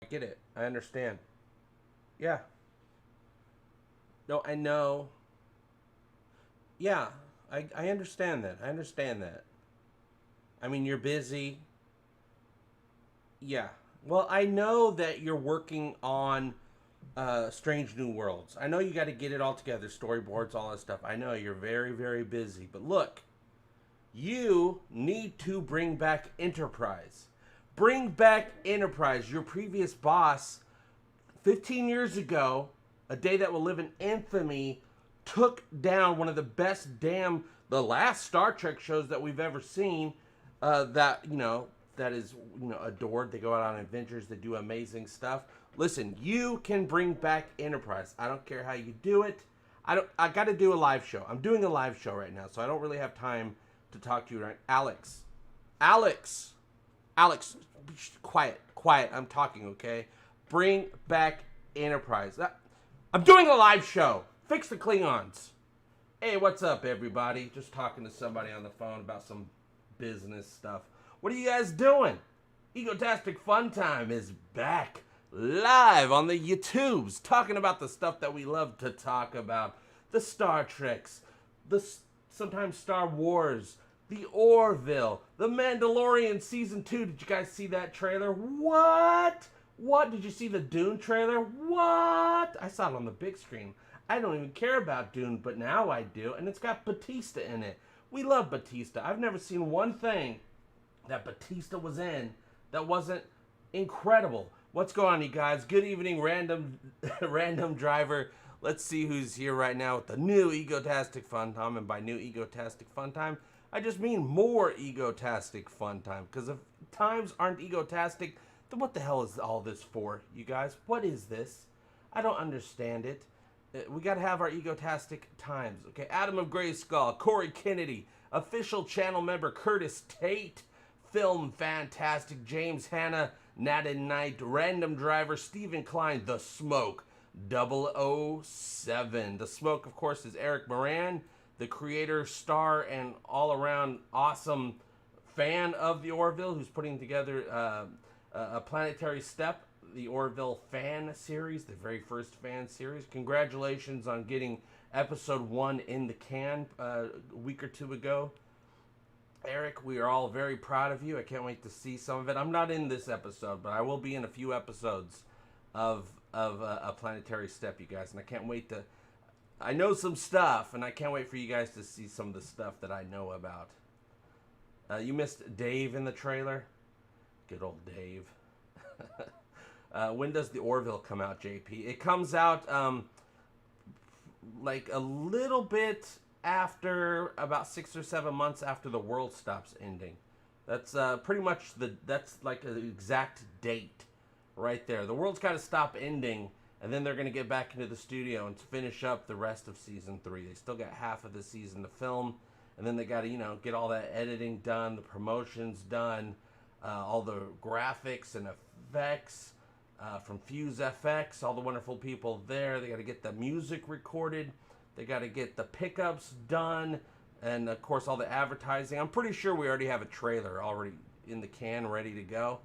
get it. I understand. Yeah. No, I know. Yeah, I understand that. I understand that. I mean, you're busy. Yeah. Well, I know that you're working on Strange New Worlds. I know you got to get it all together, storyboards, all that stuff. I know you're very, very busy. But look, you need to bring back Enterprise. Bring back Enterprise. Your previous boss, 15 years ago, a day that will live in infamy, took down one of the best the last Star Trek shows that we've ever seen. That is adored. They go out on adventures. They do amazing stuff. Listen, you can bring back Enterprise. I don't care how you do it. I got to do a live show. I'm doing a live show right now, so I don't really have time to talk to you right. Alex, quiet. I'm talking, okay? Bring back Enterprise. I'm doing a live show. Fix the Klingons. Hey, what's up, everybody? Just talking to somebody on the phone about some business stuff. What are you guys doing? Egotastic FunTime is back live on the YouTubes, talking about the stuff that we love to talk about. The Star Treks, sometimes Star Wars, the Orville, the Mandalorian Season 2. Did you guys see that trailer? What? Did you see the Dune trailer? What? I saw it on the big screen. I don't even care about Dune, but now I do, and it's got Batista in it. We love Batista. I've never seen one thing that Batista was in that wasn't incredible. What's going on, you guys? Good evening, random driver. Let's see who's here right now with the new Egotastic FunTime, and by new Egotastic FunTime, I just mean more Egotastic FunTime, because if times aren't egotastic, then what the hell is all this for, you guys? What is this? I don't understand it. We got to have our Egotastic times, okay? Adam of Gray Skull, Corey Kennedy, official channel member Curtis Tate, Film Fantastic, James Hanna, Nat and Knight, Random Driver, Stephen Klein, The Smoke, 007. The Smoke, of course, is Eric Moran, the creator, star, and all-around awesome fan of the Orville, who's putting together a Planetary Step, the Orville fan series, the very first fan series. Congratulations on getting episode 1 in the can a week or two ago. Eric, we are all very proud of you. I can't wait to see some of it. I'm not in this episode, but I will be in a few episodes of a Planetary Step, you guys. And I can't wait to... I know some stuff, and I can't wait for you guys to see some of the stuff that I know about. You missed Dave in the trailer? Good old Dave. When does the Orville come out, JP? It comes out like a little bit after, about 6 or 7 months after the world stops ending. That's pretty much that's like an exact date right there. The world's got to stop ending, and then they're going to get back into the studio and finish up the rest of season 3. They still got half of the season to film, and then they got to, get all that editing done, the promotions done, all the graphics and effects from Fuse FX, all the wonderful people there. They got to get the music recorded. They got to get the pickups done, and of course all the advertising. I'm pretty sure we already have a trailer already in the can, ready to go.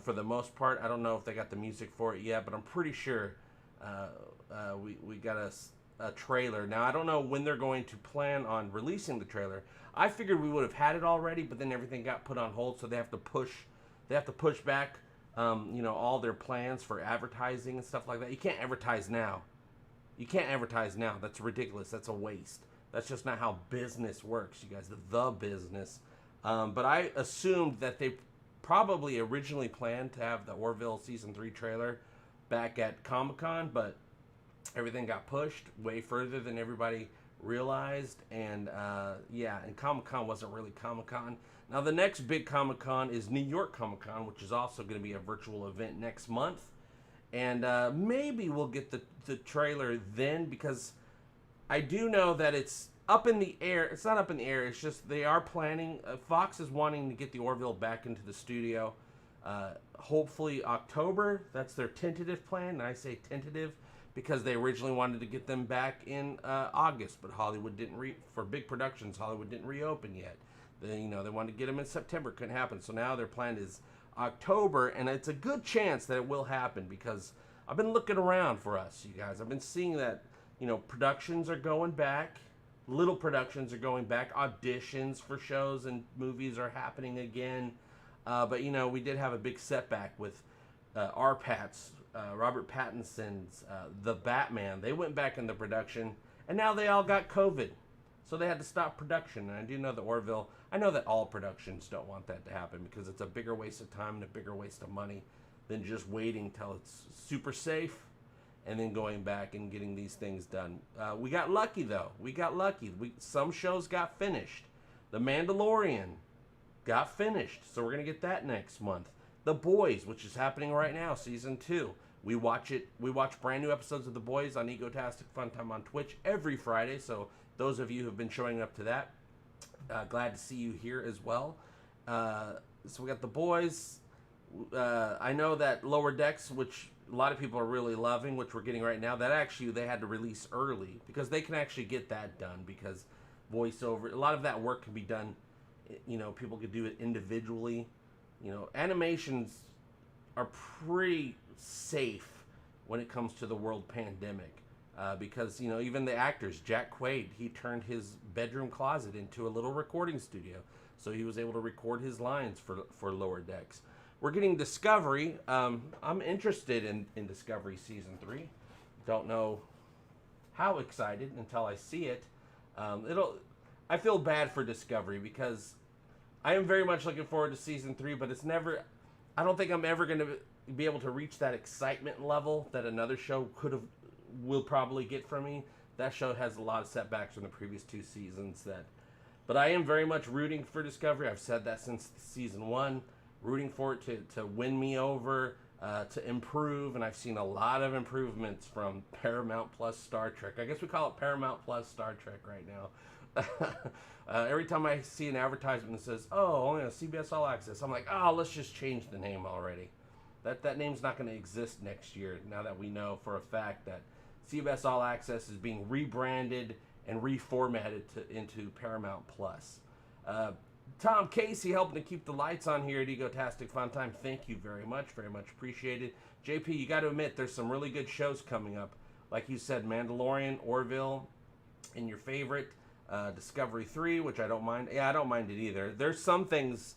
For the most part, I don't know if they got the music for it yet, but I'm pretty sure we got a trailer. Now I don't know when they're going to plan on releasing the trailer. I figured we would have had it already, but then everything got put on hold, so they have to push back, all their plans for advertising and stuff like that. You can't advertise now. That's ridiculous. That's a waste. That's just not how business works, you guys. The business. But I assumed that they probably originally planned to have the Orville Season 3 trailer back at Comic-Con, but everything got pushed way further than everybody realized. And and Comic-Con wasn't really Comic-Con. Now the next big Comic-Con is New York Comic-Con, which is also going to be a virtual event next month. And maybe we'll get the trailer then, because I do know that it's up in the air. It's not up in the air. It's just they are planning. Fox is wanting to get the Orville back into the studio. Hopefully October. That's their tentative plan. And I say tentative because they originally wanted to get them back in August, but Hollywood didn't for big productions. Hollywood didn't reopen yet. They wanted to get them in September. Couldn't happen. So now their plan is October, and it's a good chance that it will happen because I've been looking around for us, you guys. I've been seeing that, productions are going back. Little productions are going back. Auditions for shows and movies are happening again. But, we did have a big setback with RPAT's, Robert Pattinson's The Batman. They went back into production, and now they all got COVID. So they had to stop production. And I do know that Orville, I know that all productions don't want that to happen because it's a bigger waste of time and a bigger waste of money than just waiting till it's super safe and then going back and getting these things done. We got lucky, though. We got lucky. Some shows got finished. The Mandalorian got finished, so we're going to get that next month. The Boys, which is happening right now, season 2. We watch brand new episodes of The Boys on Egotastic FunTime on Twitch every Friday, so those of you who have been showing up to that, glad to see you here as well. So we got The Boys. I know that Lower Decks, which a lot of people are really loving, which we're getting right now, that actually they had to release early because they can actually get that done because voiceover, a lot of that work can be done, people could do it individually. Animations are pretty safe when it comes to the world pandemic. Because, even the actors, Jack Quaid, he turned his bedroom closet into a little recording studio. So he was able to record his lines for Lower Decks. We're getting Discovery. I'm interested in Discovery Season 3. Don't know how excited until I see it. I feel bad for Discovery because I am very much looking forward to Season 3, but I don't think I'm ever going to be able to reach that excitement level that another show will probably get from me. That show has a lot of setbacks from the previous 2 seasons but I am very much rooting for Discovery. I've said that since season 1, rooting for it to win me over, to improve, and I've seen a lot of improvements from Paramount Plus Star Trek. I guess we call it Paramount Plus Star Trek right now. Every time I see an advertisement that says, only on CBS All Access, I'm like, let's just change the name already. That name's not going to exist next year, now that we know for a fact that CBS All Access is being rebranded and reformatted into Paramount Plus. Tom Casey helping to keep the lights on here at Egotastic FunTime. Thank you very much appreciated. JP, you got to admit, there's some really good shows coming up. Like you said, Mandalorian, Orville, and your favorite, Discovery 3, which I don't mind. Yeah, I don't mind it either. There's some things,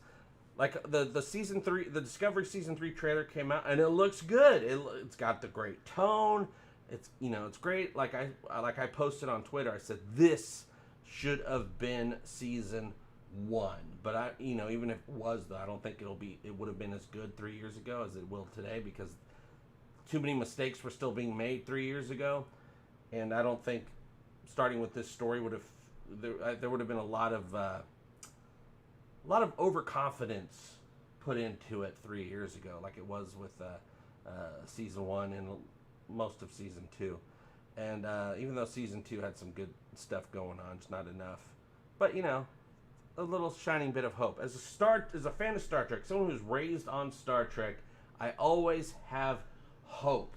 like the season 3, the Discovery season 3 trailer came out, and it looks good. It's got the great tone. It's great. Like I posted on Twitter, I said this should have been season 1, but even if it was, though, I don't think it would have been as good 3 years ago as it will today because too many mistakes were still being made 3 years ago, and I don't think starting with this story there would have been a lot of overconfidence put into it 3 years ago, like it was with season 1 and most of season 2. And even though season 2 had some good stuff going on, it's not enough. But a little shining bit of hope. As a fan of Star Trek, someone who's raised on Star Trek, I always have hope.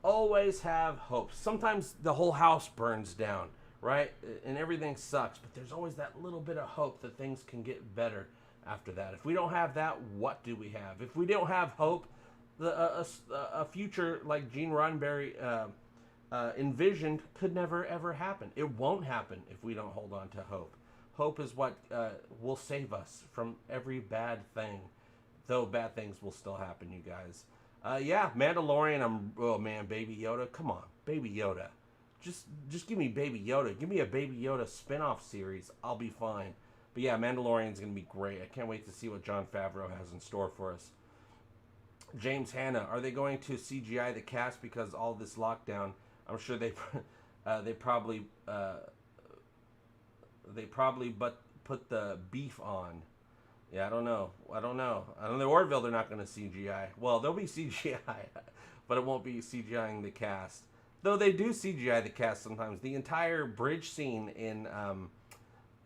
Always have hope. Sometimes the whole house burns down, right? And everything sucks, but there's always that little bit of hope that things can get better after that. If we don't have that, what do we have? If we don't have hope, a future like Gene Roddenberry envisioned could never ever happen. It won't happen if we don't hold on to hope. Hope is what will save us from every bad thing, though bad things will still happen, you guys. Mandalorian. Baby Yoda. Come on, Baby Yoda. Just give me Baby Yoda. Give me a Baby Yoda spin-off series. I'll be fine. But yeah, Mandalorian's gonna be great. I can't wait to see what Jon Favreau has in store for us. James Hanna, are they going to CGI the cast because all this lockdown? I'm sure they probably put the beef on. Yeah, I don't know. The Orville, they're not going to CGI. Well, there'll be CGI, but it won't be CGIing the cast. Though they do CGI the cast sometimes. The entire bridge scene in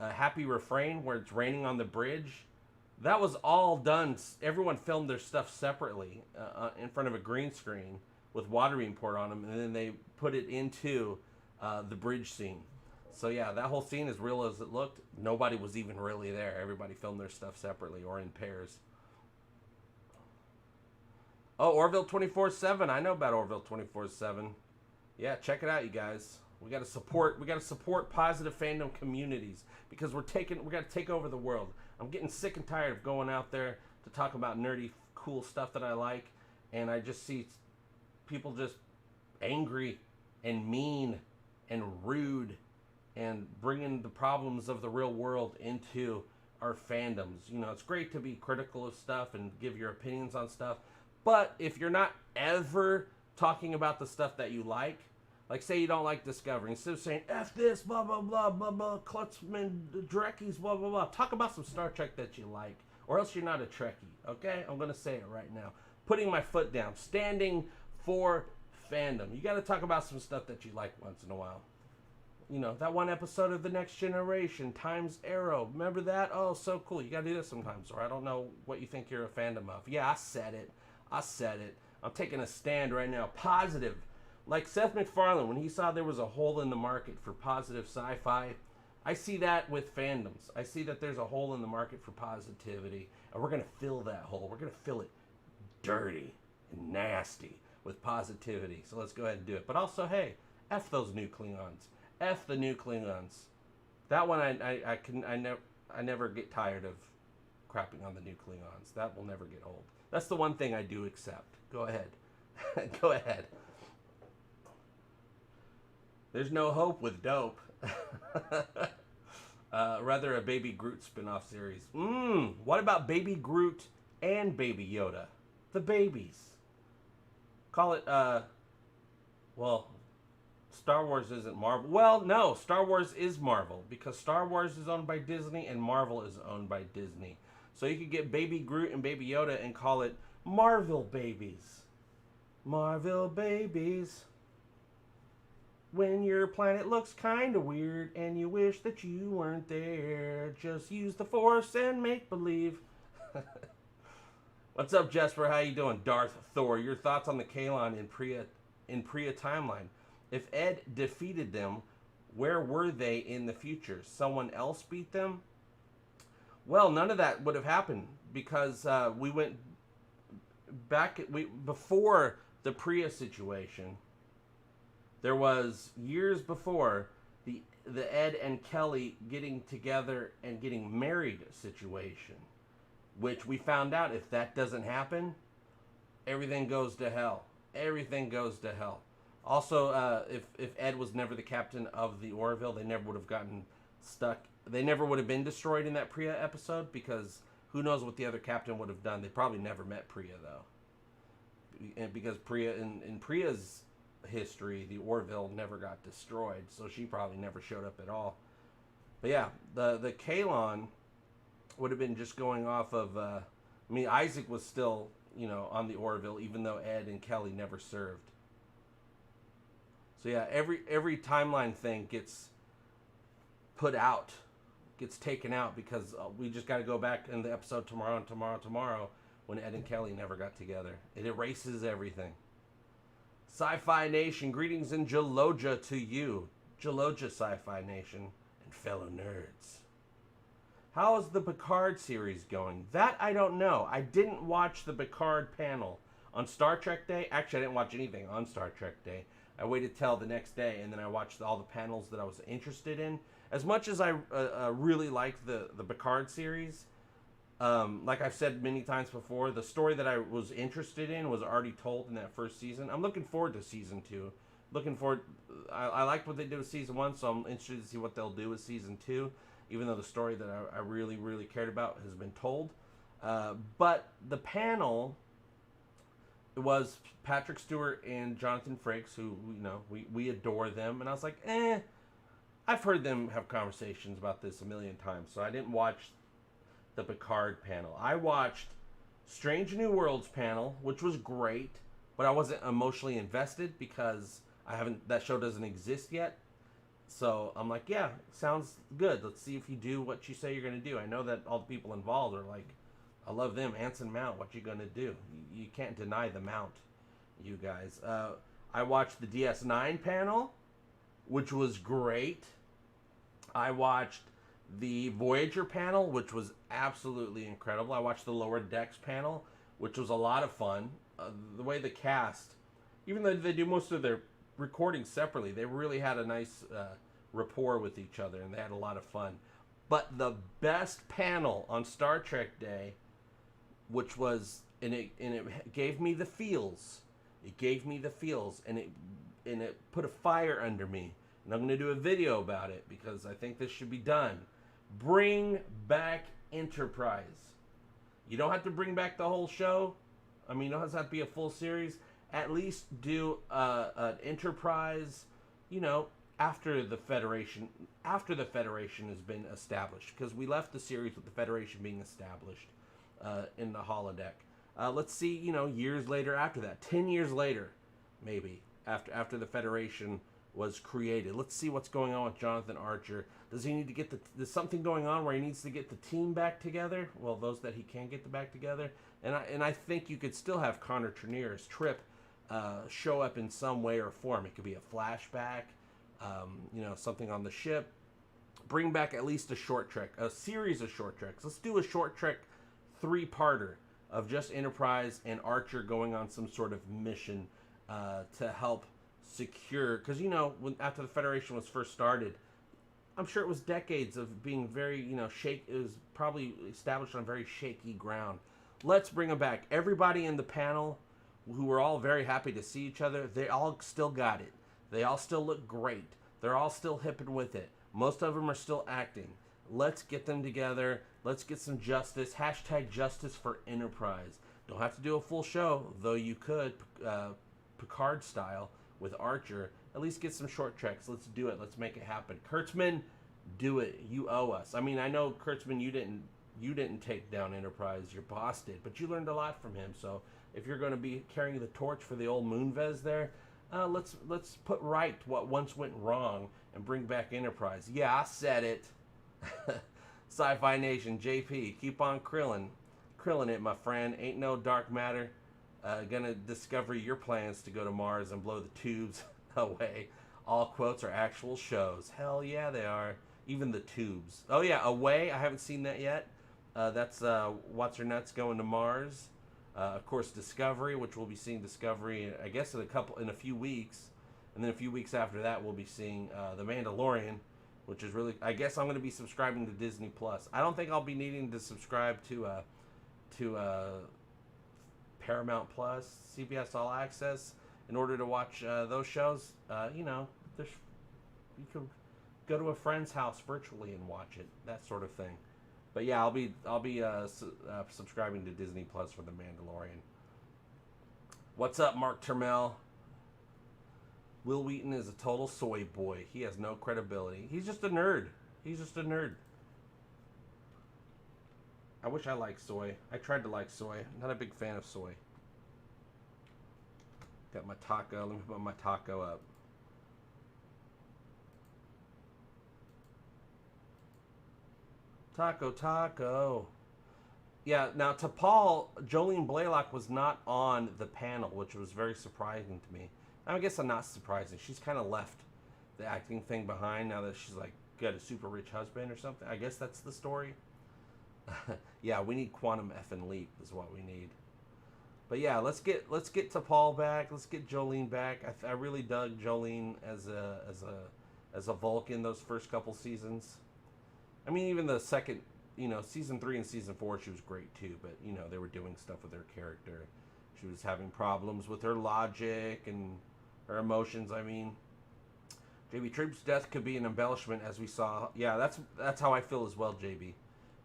Happy Refrain, where it's raining on the bridge, that was all done. Everyone filmed their stuff separately in front of a green screen with water being poured on them, and then they put it into the bridge scene. So yeah, that whole scene, as real as it looked, nobody was even really there. Everybody filmed their stuff separately or in pairs. Oh, Orville 24/7. I know about Orville 24/7. Yeah, check it out, you guys. We got to support. We got to support positive fandom communities because we're taking. We got to take over the world. I'm getting sick and tired of going out there to talk about nerdy, cool stuff that I like, and I just see people just angry and mean and rude and bringing the problems of the real world into our fandoms. You know, it's great to be critical of stuff and give your opinions on stuff, but if you're not ever talking about the stuff that you like say you don't like Discovery, instead of saying F this, blah, blah, blah, blah, blah, Klutzman, Dreckies, blah, blah, blah, talk about some Star Trek that you like, or else you're not a Trekkie, okay? I'm going to say it right now. Putting my foot down, standing for fandom. You got to talk about some stuff that you like once in a while. You know, that one episode of The Next Generation, Times Arrow. Remember that? Oh, so cool. You got to do that sometimes, or I don't know what you think you're a fandom of. Yeah, I said it. I'm taking a stand right now. Positive. Like Seth MacFarlane, when he saw there was a hole in the market for positive sci-fi, I see that with fandoms. I see that there's a hole in the market for positivity, and we're going to fill that hole. We're going to fill it dirty and nasty with positivity. So let's go ahead and do it. But also, hey, F those new Klingons. F the new Klingons. That one I never get tired of crapping on the new Klingons. That will never get old. That's the one thing I do accept. Go ahead. Go ahead. There's no hope with dope. Rather a Baby Groot spin-off series. What about Baby Groot and Baby Yoda? The babies. Call it, well, Star Wars isn't Marvel. Well, no, Star Wars is Marvel because Star Wars is owned by Disney and Marvel is owned by Disney. So you could get Baby Groot and Baby Yoda and call it Marvel Babies. Marvel Babies. When your planet looks kinda weird and you wish that you weren't there, just use the Force and make believe. What's up, Jesper? How you doing? Darth Thor, your thoughts on the Kalon in Priya timeline? If Ed defeated them, where were they in the future? Someone else beat them? Well, none of that would have happened because we went back before the Priya situation. There was years before the Ed and Kelly getting together and getting married situation, which we found out if that doesn't happen, everything goes to hell. Everything goes to hell. Also, if Ed was never the captain of the Orville, they never would have gotten stuck. They never would have been destroyed in that Priya episode because who knows what the other captain would have done. They probably never met Priya, though. And because Priya, in Priya's history, the Orville never got destroyed, so she probably never showed up at all. But yeah, the Kalon would have been just going off of, I mean, Isaac was still, you know, on the Orville, even though Ed and Kelly never served. So yeah, every timeline thing gets put out, gets taken out because we just got to go back in the episode tomorrow when Ed and Kelly never got together. It erases everything. Sci-Fi Nation, greetings in Jaloja to you. Jaloja, Sci-Fi Nation, and fellow nerds. How is the Picard series going? That I don't know. I didn't watch the Picard panel on Star Trek Day. Actually, I didn't watch anything on Star Trek Day. I waited till the next day, and then I watched all the panels that I was interested in. As much as I really like the Picard series, like I've said many times before, the story that I was interested in was already told in that first season. I'm looking forward to season 2. I liked what they did with season 1, so I'm interested to see what they'll do with season 2, even though the story that I really, really cared about has been told. But the panel was Patrick Stewart and Jonathan Frakes, who, you know, we adore them, and I was like, I've heard them have conversations about this a million times, so I didn't watch the Picard panel. I watched Strange New Worlds panel, which was great, but I wasn't emotionally invested because that show doesn't exist yet. So I'm like, yeah, sounds good. Let's see if you do what you say you're going to do. I know that all the people involved are like, I love them. Anson Mount, what you going to do? You can't deny the Mount, you guys. I watched the DS9 panel, which was great. I watched the Voyager panel, which was absolutely incredible. I watched the Lower Decks panel, which was a lot of fun. the way the cast, even though they do most of their recording separately, they really had a nice rapport with each other, and they had a lot of fun. But the best panel on Star Trek Day, which was, and it gave me the feels. It gave me the feels, and it put a fire under me. And I'm going to do a video about it because I think this should be done. Bring back Enterprise. You don't have to bring back the whole show. I mean, it doesn't have to be a full series. At least do an Enterprise, you know, after the Federation has been established, because we left the series with the Federation being established in the holodeck. Let's see, you know, years later after that, 10 years later, maybe after the Federation was created. Let's see what's going on with Jonathan Archer. Does he need to get there's something going on where he needs to get the team back together? Well, those that he can get back together, and I think you could still have Connor Trinneer as Trip show up in some way or form. It could be a flashback. You know, something on the ship. Bring back at least a short trek, a series of short treks. Let's do a short trek 3-parter of just Enterprise and Archer going on some sort of mission to help secure. Because, you know, after the Federation was first started, I'm sure it was decades of being very, you know, it was probably established on very shaky ground. Let's bring them back. Everybody in the panel, who were all very happy to see each other, they all still got it. They all still look great. They're all still hip and with it. Most of them are still acting. Let's get them together. Let's get some justice. Hashtag justice for Enterprise. Don't have to do a full show, though you could, Picard style, with Archer. At least get some short treks. Let's do it. Let's make it happen. Kurtzman, do it. You owe us. I mean, I know, Kurtzman, you didn't take down Enterprise. Your boss did. But you learned a lot from him. So if you're going to be carrying the torch for the old Moonves there, let's put right what once went wrong and bring back Enterprise. Yeah, I said it. Sci-Fi Nation, JP, keep on krillin it, my friend. Ain't no dark matter gonna discover your plans to go to Mars and blow the tubes away. All quotes are actual shows. Hell yeah, they are. Even the tubes. Oh yeah, Away. I haven't seen that yet. That's What's Her Nuts going to Mars. Of course, Discovery, which we'll be seeing Discovery, I guess, in a few weeks, and then a few weeks after that, we'll be seeing The Mandalorian, which is really, I guess, I'm going to be subscribing to Disney Plus. I don't think I'll be needing to subscribe to Paramount Plus, CBS All Access, in order to watch those shows. You know, you can go to a friend's house virtually and watch it, that sort of thing. But yeah, I'll be subscribing to Disney Plus for The Mandalorian. What's up, Mark Termel? Will Wheaton is a total soy boy. He has no credibility. He's just a nerd. I wish I liked soy. I tried to like soy. Not a big fan of soy. Got my taco. Let me put my taco up. Taco. Yeah, now to Paul, Jolene Blaylock was not on the panel, which was very surprising to me. I guess I'm not surprising. She's kind of left the acting thing behind now that she's like got a super rich husband or something. I guess that's the story. Yeah, we need Quantum effing Leap is what we need. But yeah, let's get to Paul back. Let's get Jolene back. I really dug Jolene as a Vulcan those first couple seasons. I mean, even the second, you know, season 3 and season 4, she was great too. But you know, they were doing stuff with her character. She was having problems with her logic and her emotions. I mean, JB, Trip's death could be an embellishment, as we saw. Yeah, that's how I feel as well, JB.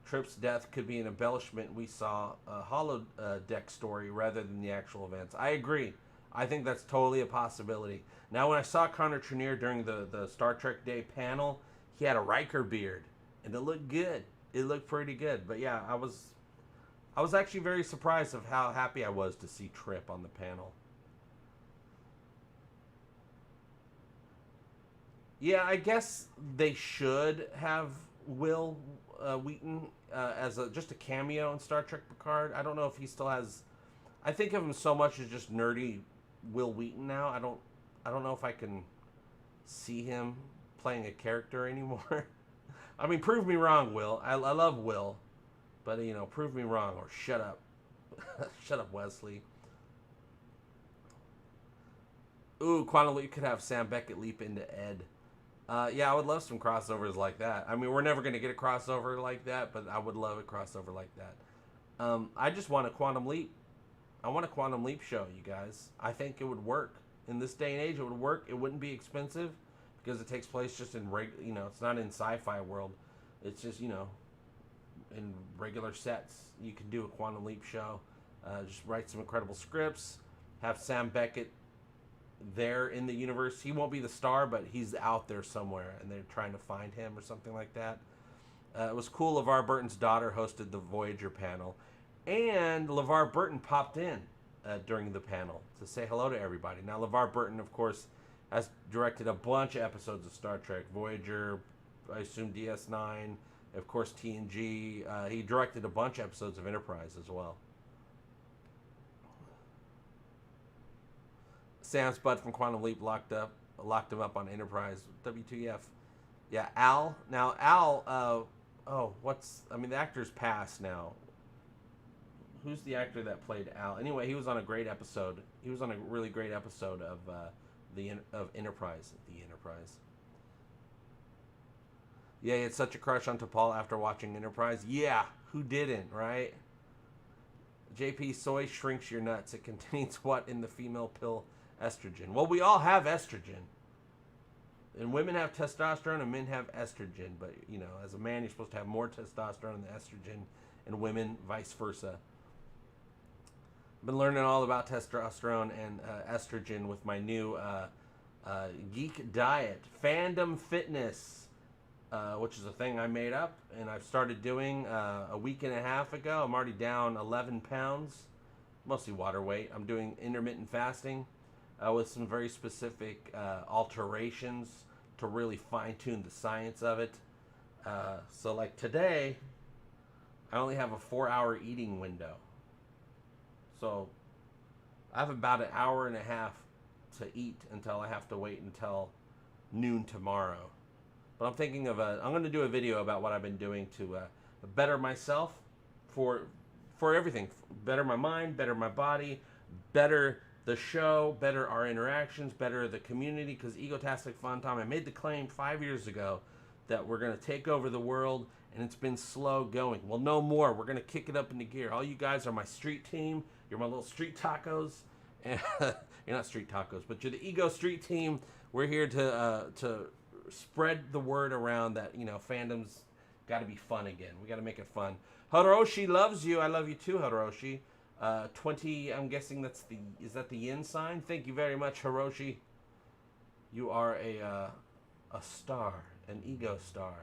Trip's death could be an embellishment. We saw a holodeck story rather than the actual events. I agree. I think that's totally a possibility. Now, when I saw Connor Trinneer during the Star Trek Day panel, he had a Riker beard, and it looked good. It looked pretty good. But yeah, I was actually very surprised of how happy I was to see Trip on the panel. Yeah, I guess they should have Will Wheaton as just a cameo in Star Trek Picard. I don't know if he still has. I think of him so much as just nerdy Will Wheaton now. I don't know if I can see him playing a character anymore. I mean, prove me wrong, Will. I love Will, but you know, prove me wrong or shut up, shut up, Wesley. Ooh, Quantum Leap could have Sam Beckett leap into Ed. Yeah, I would love some crossovers like that. I mean, we're never going to get a crossover like that, but I would love a crossover like that. I just want a Quantum Leap. I want a Quantum Leap show, you guys. I think it would work. In this day and age, it would work. It wouldn't be expensive because it takes place just in, it's not in sci-fi world. It's just, in regular sets. You can do a Quantum Leap show. Just write some incredible scripts. Have Sam Beckett there in the universe. He won't be the star, but he's out there somewhere, and they're trying to find him or something like that. It was cool. LeVar Burton's daughter hosted the Voyager panel, and LeVar Burton popped in during the panel to say hello to everybody. Now, LeVar Burton, of course, has directed a bunch of episodes of Star Trek, Voyager, I assume DS9, of course TNG. He directed a bunch of episodes of Enterprise as well. Sam Spud from Quantum Leap locked him up on Enterprise. WTF? Yeah, Al. Now Al. The actor's passed now. Who's the actor that played Al? Anyway, he was on a great episode. He was on a really great episode of Enterprise. The Enterprise. Yeah, he had such a crush on T'Pol after watching Enterprise. Yeah, who didn't, right? JP, soy shrinks your nuts. It contains what in the female pill? Estrogen. Well, we all have estrogen. And women have testosterone and men have estrogen. But, as a man, you're supposed to have more testosterone than estrogen. And women, vice versa. I've been learning all about testosterone and estrogen with my new geek diet. Fandom Fitness, which is a thing I made up. And I've started doing a week and a half ago. I'm already down 11 pounds. Mostly water weight. I'm doing intermittent fasting. With some very specific alterations to really fine-tune the science of it. So like today, I only have a 4-hour eating window. So I have about an hour and a half to eat until I have to wait until noon tomorrow. But I'm thinking of I'm going to do a video about what I've been doing to better myself for everything. Better my mind, better my body, better the show, better our interactions, better the community, because Egotastic FunTime, I made the claim 5 years ago that we're going to take over the world, and it's been slow going. Well, no more. We're going to kick it up into gear. All you guys are my street team. You're my little street tacos. And you're not street tacos, but you're the Ego Street team. We're here to spread the word around that, fandom's got to be fun again. We got to make it fun. Hiroshi loves you. I love you too, Hiroshi. 20, I'm guessing is that the yin sign? Thank you very much, Hiroshi. You are a star, an ego star.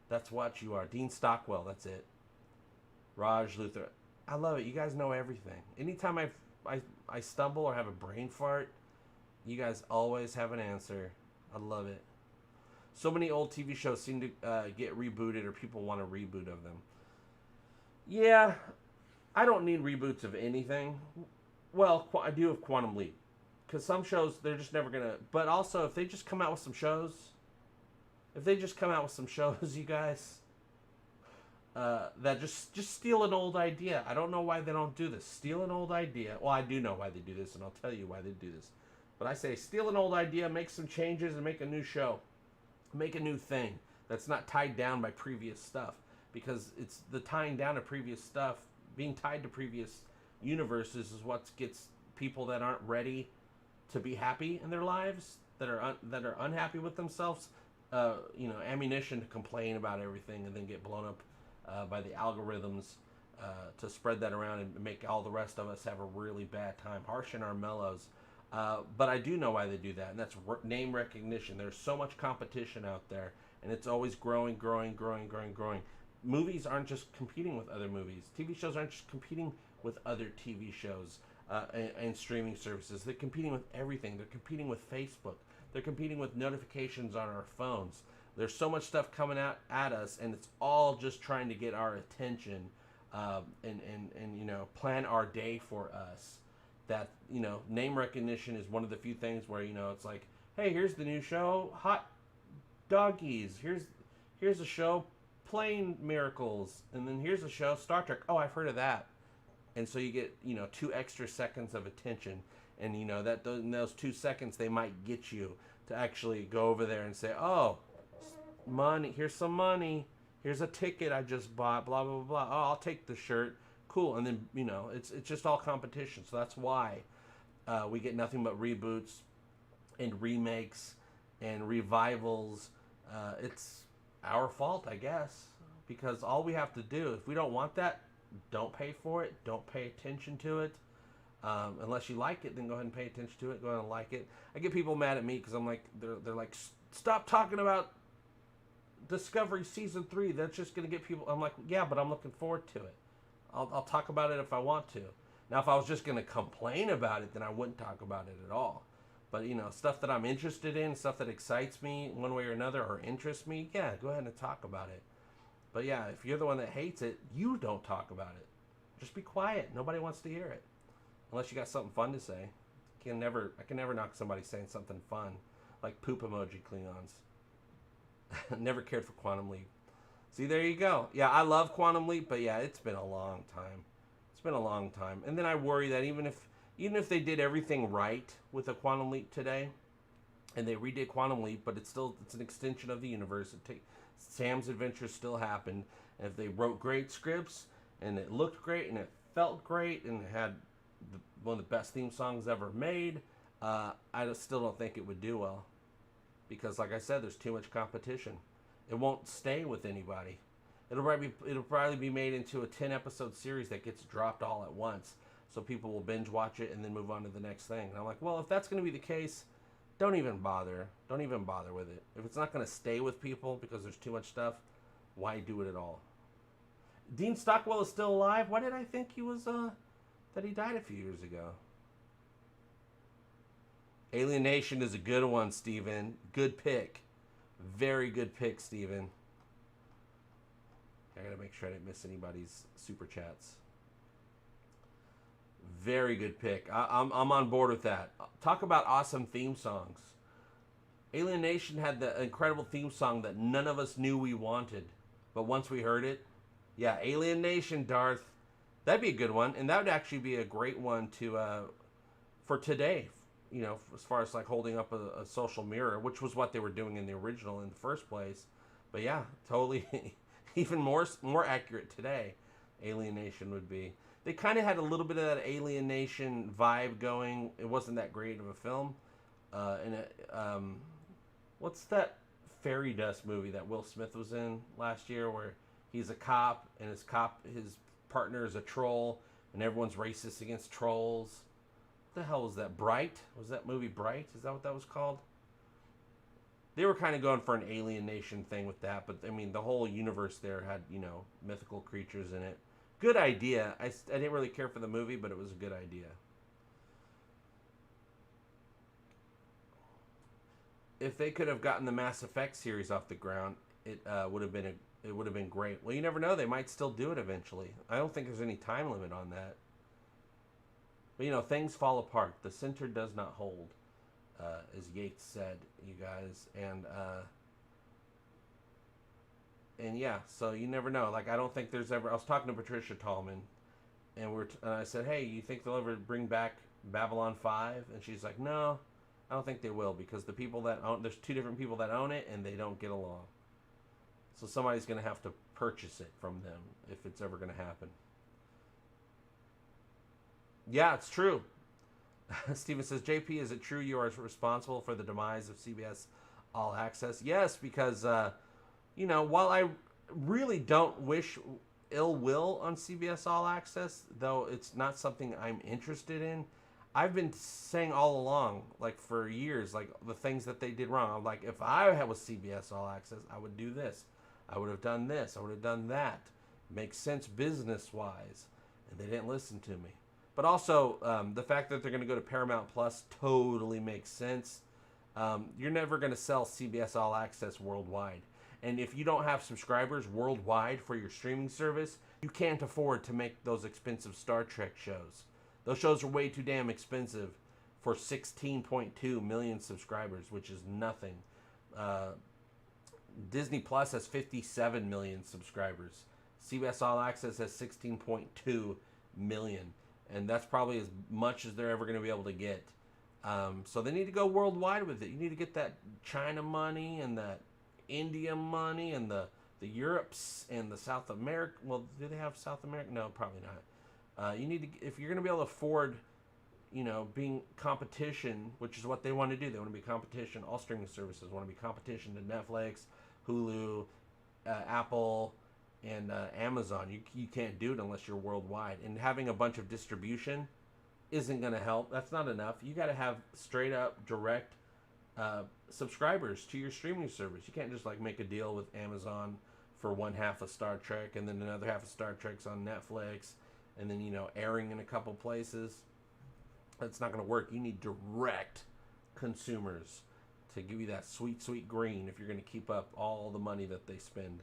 That's what you are. Dean Stockwell, that's it. Raj Luther. I love it. You guys know everything. Anytime I stumble or have a brain fart, you guys always have an answer. I love it. So many old TV shows seem to get rebooted, or people want a reboot of them. Yeah, I don't need reboots of anything. Well, I do of Quantum Leap. Because some shows, they're just never going to... But also, if they just come out with some shows... you guys... that just steal an old idea. I don't know why they don't do this. Steal an old idea. Well, I do know why they do this, and I'll tell you why they do this. But I say, steal an old idea, make some changes, and make a new show. Make a new thing that's not tied down by previous stuff. Because it's the tying down of previous stuff... Being tied to previous universes is what gets people that aren't ready to be happy in their lives, that are unhappy with themselves, ammunition to complain about everything and then get blown up by the algorithms to spread that around and make all the rest of us have a really bad time, harshing our mellows. But I do know why they do that, and that's name recognition. There's so much competition out there, and it's always growing. Movies aren't just competing with other movies. TV shows aren't just competing with other TV shows and streaming services. They're competing with everything. They're competing with Facebook. They're competing with notifications on our phones. There's so much stuff coming out at us, and it's all just trying to get our attention and plan our day for us. That, name recognition is one of the few things where, it's like, hey, here's the new show, Hot Doggies. Here's a show, Plane Miracles, and then here's a show, Star Trek. Oh, I've heard of that. And so you get 2 extra seconds of attention, And you know that in those 2 seconds they might get you to actually go over there and say, "Oh, money. Here's some money. Here's a ticket I just bought. Blah blah blah. Oh, I'll take the shirt. Cool." And then it's just all competition. So that's why we get nothing but reboots and remakes and revivals. It's our fault, I guess, because all we have to do, if we don't want that, don't pay for it. Don't pay attention to it. Unless you like it, then go ahead and pay attention to it. Go ahead and like it. I get people mad at me because I'm like, they're like, stop talking about Discovery Season 3. That's just going to get people. I'm like, yeah, but I'm looking forward to it. I'll talk about it if I want to. Now, if I was just going to complain about it, then I wouldn't talk about it at all. But, stuff that I'm interested in, stuff that excites me one way or another or interests me, yeah, go ahead and talk about it. But, yeah, if you're the one that hates it, you don't talk about it. Just be quiet. Nobody wants to hear it. Unless you got something fun to say. I can never knock somebody saying something fun. Like poop emoji Klingons. Never cared for Quantum Leap. See, there you go. Yeah, I love Quantum Leap, but yeah, it's been a long time. It's been a long time. And then I worry that even if they did everything right with a Quantum Leap today, and they redid Quantum Leap, but it's an extension of the universe. Sam's adventures still happened. And if they wrote great scripts, and it looked great, and it felt great, and it had one of the best theme songs ever made, I still don't think it would do well. Because, like I said, there's too much competition. It won't stay with anybody. It'll probably be made into a 10-episode series that gets dropped all at once. So people will binge watch it and then move on to the next thing. And I'm like, well, if that's going to be the case, don't even bother. Don't even bother with it. If it's not going to stay with people because there's too much stuff, why do it at all? Dean Stockwell is still alive? Why did I think he was, that he died a few years ago? Alien Nation is a good one, Steven. Good pick. Very good pick, Steven. I gotta make sure I didn't miss anybody's super chats. Very good pick. I'm on board with that. Talk about awesome theme songs. Alien Nation had the incredible theme song that none of us knew we wanted. But once we heard it, yeah, Alien Nation, Darth. That'd be a good one. And that would actually be a great one for today. As far as like holding up a social mirror, which was what they were doing in the original in the first place. But yeah, totally, even more accurate today, Alien Nation would be. They kind of had a little bit of that Alien Nation vibe going. It wasn't that great of a film. What's that fairy dust movie that Will Smith was in last year where he's a cop and his partner is a troll and everyone's racist against trolls? What the hell was that? Bright? Was that movie Bright? Is that what that was called? They were kind of going for an Alien Nation thing with that, but I mean, the whole universe there had, mythical creatures in it. Good idea. I didn't really care for the movie, but it was a good idea. If they could have gotten the Mass Effect series off the ground, it would have been great. Well, you never know. They might still do it eventually. I don't think there's any time limit on that. But, things fall apart. The center does not hold, as Yates said, you guys. And yeah, so you never know. Like, I don't think there's ever... I was talking to Patricia Tallman, and I said, hey, you think they'll ever bring back Babylon 5? And she's like, no, I don't think they will, because the people that own... There's two different people that own it, and they don't get along. So somebody's going to have to purchase it from them, if it's ever going to happen. Yeah, it's true. Steven says, JP, is it true you are responsible for the demise of CBS All Access? Yes, because, while I really don't wish ill will on CBS All Access, though it's not something I'm interested in, I've been saying all along, like for years, like the things that they did wrong. I'm like, if I was CBS All Access, I would do this. I would have done this. I would have done that. Makes sense business-wise. And they didn't listen to me. But also, the fact that they're going to go to Paramount Plus totally makes sense. You're never going to sell CBS All Access worldwide. And if you don't have subscribers worldwide for your streaming service, you can't afford to make those expensive Star Trek shows. Those shows are way too damn expensive for 16.2 million subscribers, which is nothing. Disney Plus has 57 million subscribers. CBS All Access has 16.2 million. and that's probably as much as they're ever going to be able to get. So they need to go worldwide with it. You need to get that China money and that India money and the Europes and the South America. Well, do they have South America? No, probably not. You need to, if you're going to be able to afford, being competition, which is what they want to do. They want to be competition. All streaming services want to be competition to Netflix, Hulu, Apple, and Amazon. You can't do it unless you're worldwide. And having a bunch of distribution isn't going to help. That's not enough. You got to have straight up direct subscribers to your streaming service. You can't just like make a deal with Amazon for one half of Star Trek and then another half of Star Trek's on Netflix and then airing in a couple places. That's not going to work. You need direct consumers to give you that sweet, sweet green if you're going to keep up all the money that they spend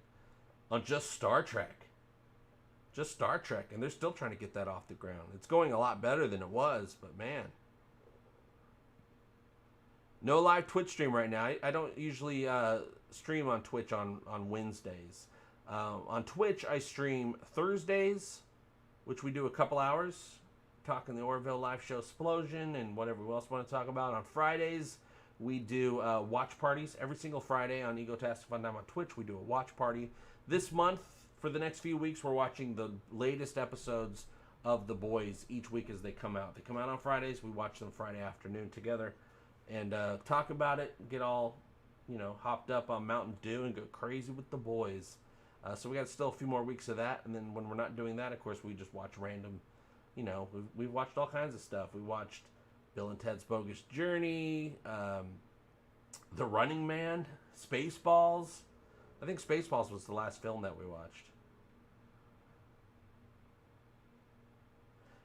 on just Star Trek. Just Star Trek. And they're still trying to get that off the ground. It's going a lot better than it was, but man. No live Twitch stream right now. I don't usually stream on Twitch on Wednesdays. On Twitch, I stream Thursdays, which we do a couple hours, talking the Orville live show Explosion and whatever we else want to talk about. On Fridays, we do watch parties. Every single Friday on Egotastic FunTime on Twitch, we do a watch party. This month, for the next few weeks, we're watching the latest episodes of The Boys each week as they come out. They come out on Fridays. We watch them Friday afternoon together and talk about it, get all, hopped up on Mountain Dew and go crazy with The Boys. So we got still a few more weeks of that. And then when we're not doing that, of course, we just watch random, we've watched all kinds of stuff. We watched Bill and Ted's Bogus Journey, The Running Man, Spaceballs. I think Spaceballs was the last film that we watched.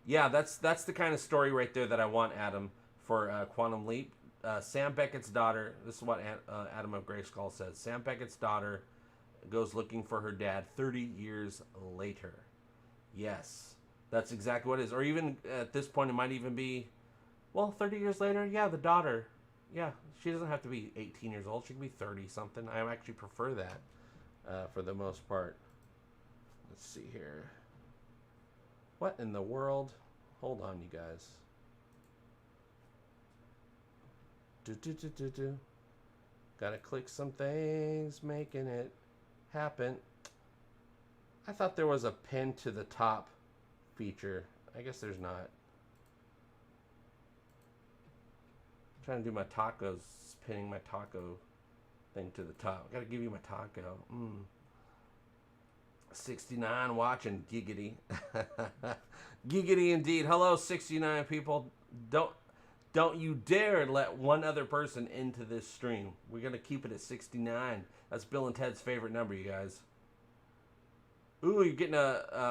Yeah, that's the kind of story right there that I want, Adam, for Quantum Leap. Sam Beckett's daughter, this is what Adam of Grayskull says. Sam Beckett's daughter goes looking for her dad 30 years later. Yes, that's exactly what it is. Or even at this point, it might even be, 30 years later, yeah, the daughter. Yeah, she doesn't have to be 18 years old. She can be 30-something. I actually prefer that for the most part. Let's see here. What in the world? Hold on, you guys. Gotta click some things, making it happen. I thought there was a pin to the top feature. I guess there's not. I'm trying to do my tacos, pinning my taco thing to the top. Gotta give you my taco. 69 watching, giggity. Giggity indeed. Hello, 69 people. Don't you dare let one other person into this stream. We're going to keep it at 69. That's Bill and Ted's favorite number, you guys. Ooh, you're getting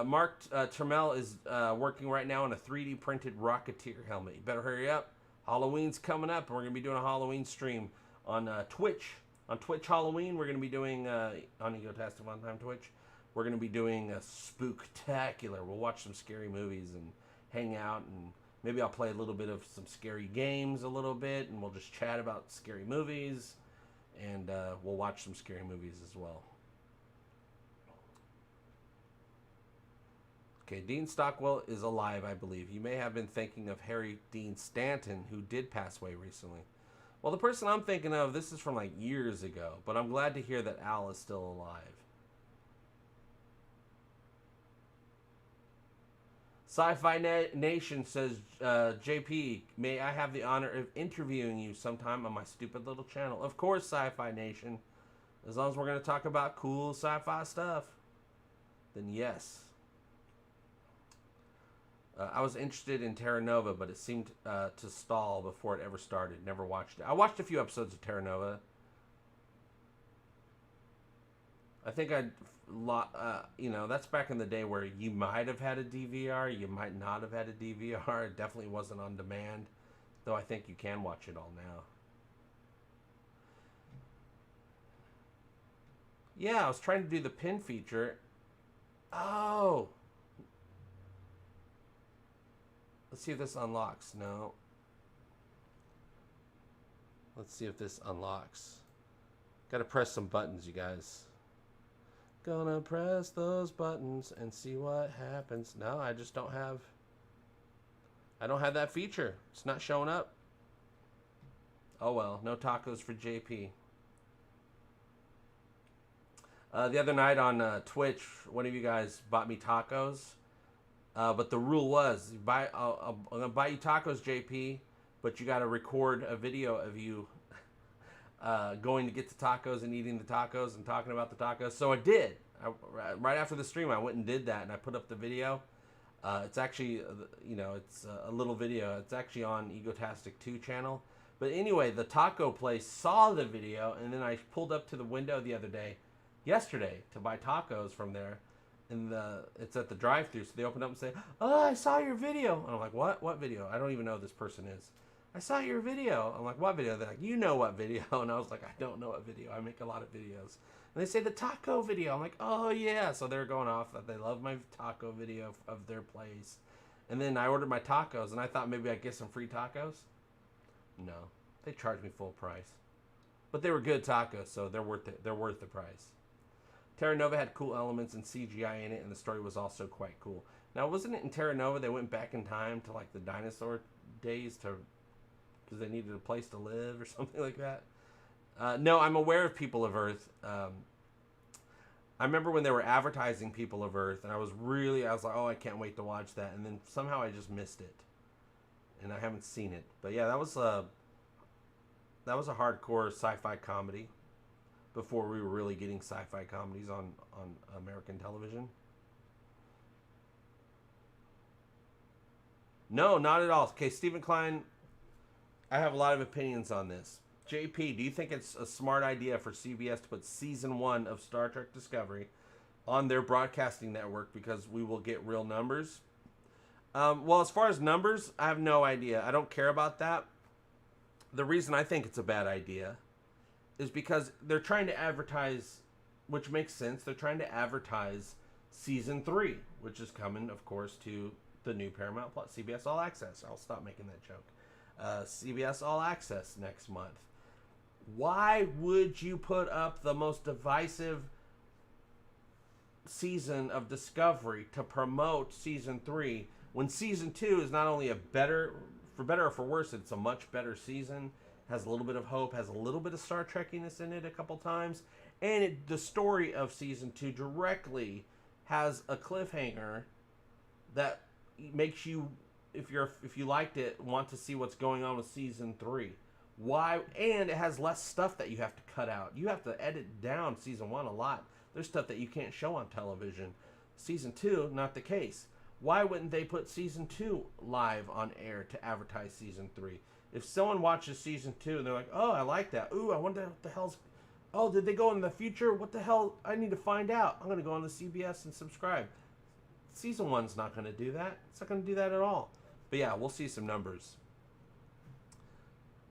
Mark Trammell is working right now on a 3D printed Rocketeer helmet. You better hurry up. Halloween's coming up, and we're going to be doing a Halloween stream on Twitch. On Twitch Halloween, we're going to be doing, on Egotastic FunTime Twitch, we're going to be doing a spooktacular. We'll watch some scary movies and hang out, and maybe I'll play a little bit of some scary games a little bit, and we'll just chat about scary movies, and we'll watch some scary movies as well. Okay, Dean Stockwell is alive, I believe. You may have been thinking of Harry Dean Stanton, who did pass away recently. Well, the person I'm thinking of, this is from like years ago, but I'm glad to hear that Al is still alive. SciFi Nation says, JP, may I have the honor of interviewing you sometime on my stupid little channel? Of course, SciFi Nation. As long as we're going to talk about cool sci-fi stuff, then yes. I was interested in Terra Nova, but it seemed to stall before it ever started. Never watched it. I watched a few episodes of Terra Nova. I think that's back in the day where you might have had a DVR, you might not have had a DVR. It definitely wasn't on demand, though I think you can watch it all now. Yeah, I was trying to do the pin feature. Oh! Let's see if this unlocks. No. Let's see if this unlocks. Gotta press some buttons, you guys. Gonna press those buttons and see what happens. No, I just don't have I don't have that feature. It's not showing up. Oh well, no tacos for JP. The other night on Twitch, one of you guys bought me tacos. But the rule was, I'm going to buy you tacos, JP, but you got to record a video of you going to get the tacos and eating the tacos and talking about the tacos. So I did. Right after the stream, I went and did that, and I put up the video. It's actually, it's a little video. It's actually on Egotastic 2 channel. But anyway, the taco place saw the video, and then I pulled up to the window the other day, yesterday, to buy tacos from there. And it's at the drive-thru, so they open up and say, "Oh, I saw your video." And I'm like, "What? What video? I don't even know who this person is." "I saw your video." I'm like, "What video?" They're like, "You know what video?" And I was like, "I don't know what video. I make a lot of videos." And they say, "The taco video." I'm like, "Oh, yeah." So they're going off that they love my taco video of their place. And then I ordered my tacos, and I thought maybe I'd get some free tacos. No. They charged me full price. But they were good tacos, so they're worth it. They're worth the price. Terra Nova had cool elements and CGI in it, and the story was also quite cool. Now, wasn't it in Terra Nova they went back in time to like the dinosaur days because they needed a place to live or something like that? No, I'm aware of People of Earth. I remember when they were advertising People of Earth, and I was like, oh, I can't wait to watch that. And then somehow I just missed it, and I haven't seen it. But yeah, that was a hardcore sci-fi comedy. Before we were really getting sci-fi comedies on American television. No, not at all. Okay, Stephen Klein, I have a lot of opinions on this. JP, do you think it's a smart idea for CBS to put season 1 of Star Trek Discovery on their broadcasting network because we will get real numbers? Well, as far as numbers, I have no idea. I don't care about that. The reason I think it's a bad idea is because they're trying to advertise, which makes sense. They're trying to advertise season 3, which is coming, of course, to the new Paramount Plus, CBS All Access. I'll stop making that joke. CBS All Access next month. Why would you put up the most divisive season of Discovery to promote season 3 when season 2 is not only for better or for worse, it's a much better season? Has a little bit of hope, has a little bit of Star Trekkiness in it a couple times, and the story of season 2 directly has a cliffhanger that makes you, if you liked it, want to see what's going on with season 3. Why? And it has less stuff that you have to cut out. You have to edit down season 1 a lot. There's stuff that you can't show on television. Season 2, not the case. Why wouldn't they put season 2 live on air to advertise season 3? If someone watches season 2 and they're like, oh, I like that. Ooh, I wonder what the hell's... Oh, did they go in the future? What the hell? I need to find out. I'm going to go on the CBS and subscribe. Season 1's not going to do that. It's not going to do that at all. But yeah, we'll see some numbers.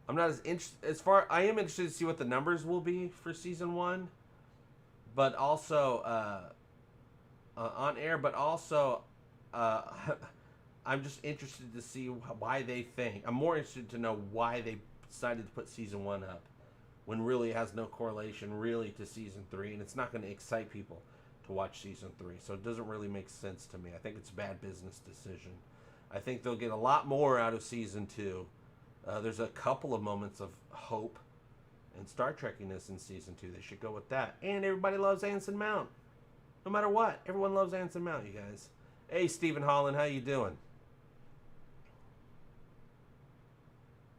I'm not as interested... I am interested to see what the numbers will be for season 1. But also... on air, but also... I'm just interested to see why they think. I'm more interested to know why they decided to put season 1 up when really it has no correlation really to season 3, and it's not going to excite people to watch season 3. So it doesn't really make sense to me. I think it's a bad business decision. I think they'll get a lot more out of season 2. There's a couple of moments of hope and Star Trekkiness in season 2. They should go with that. And everybody loves Anson Mount. No matter what, everyone loves Anson Mount, you guys. Hey, Stephen Holland, how you doing?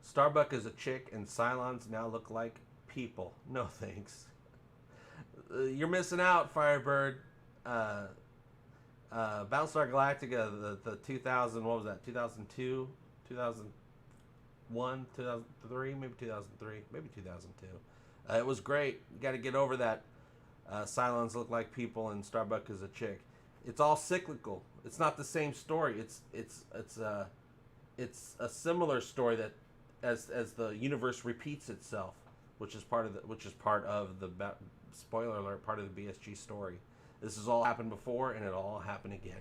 Starbuck is a chick, and Cylons now look like people. No thanks. You're missing out, Firebird. Battlestar Galactica, the 2000, what was that? 2002, 2001, 2003, maybe 2003, maybe 2002. It was great. You got to get over that. Cylons look like people, and Starbuck is a chick. It's all cyclical. It's not the same story. It's a similar story that as the universe repeats itself, which is part of the spoiler alert, part of the BSG story. This has all happened before, and it'll all happen again.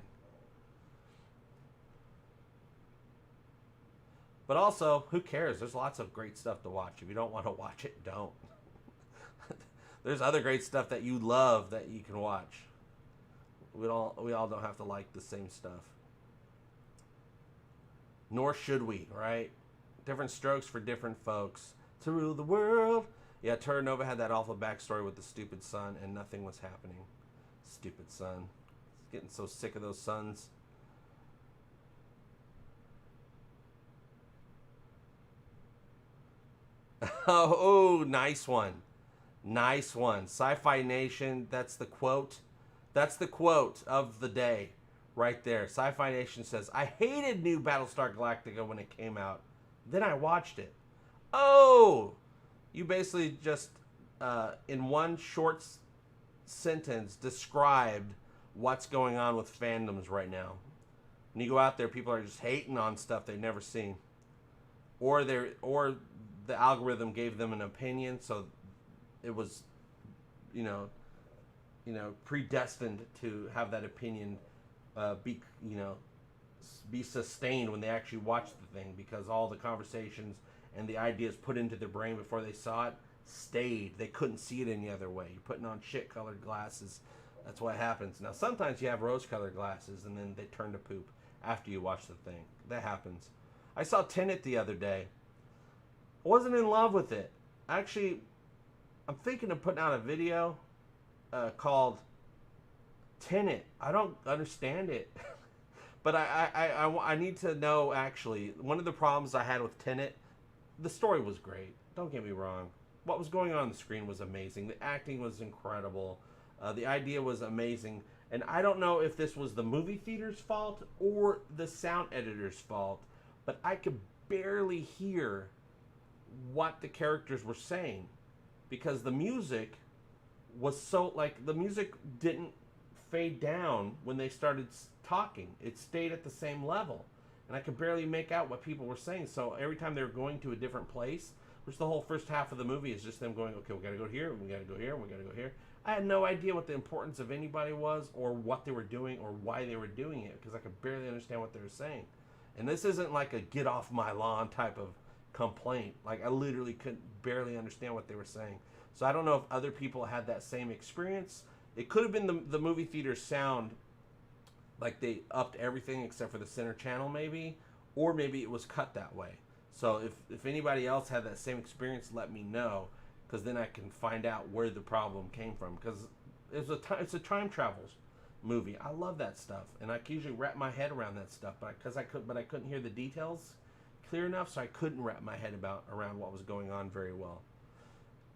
But also, who cares? There's lots of great stuff to watch. If you don't want to watch it, don't. There's other great stuff that you love that you can watch. We all don't have to like the same stuff. Nor should we, right? Different strokes for different folks to rule the world. Yeah, Terranova had that awful backstory with the stupid son, and nothing was happening. Stupid son. Getting so sick of those sons. Oh, nice one. Nice one. Sci-Fi Nation, that's the quote. That's the quote of the day right there. Sci-Fi Nation says, I hated New Battlestar Galactica when it came out. Then I watched it. Oh! You basically just, in one short sentence, described what's going on with fandoms right now. When you go out there, people are just hating on stuff they've never seen. Or the algorithm gave them an opinion, so it was, predestined to have that opinion be sustained when they actually watched the thing, because all the conversations and the ideas put into their brain before they saw it stayed. They couldn't see it any other way. You're putting on shit-colored glasses. That's what happens. Now, sometimes you have rose-colored glasses, and then they turn to poop after you watch the thing. That happens. I saw Tenet the other day. I wasn't in love with it. Actually, I'm thinking of putting out a video called Tenet. I don't understand it. But I need to know, actually. One of the problems I had with Tenet, the story was great. Don't get me wrong. What was going on the screen was amazing. The acting was incredible. The idea was amazing. And I don't know if this was the movie theater's fault or the sound editor's fault, but I could barely hear what the characters were saying, because the music was so, the music didn't fade down when they started talking. It stayed at the same level, and I could barely make out what people were saying. So every time they were going to a different place, which the whole first half of the movie is just them going, okay, we gotta go here, we gotta go here, we gotta go here. I had no idea what the importance of anybody was, or what they were doing, or why they were doing it, because I could barely understand what they were saying. And this isn't like a get off my lawn type of complaint. Like, I literally could barely understand what they were saying. So I don't know if other people had that same experience. It could have been the movie theater sound, like they upped everything except for the center channel maybe, or maybe it was cut that way. So if anybody else had that same experience, let me know, because then I can find out where the problem came from. Because it's a time travel movie. I love that stuff, and I can usually wrap my head around that stuff, but I couldn't hear the details clear enough, so I couldn't wrap my head around what was going on very well.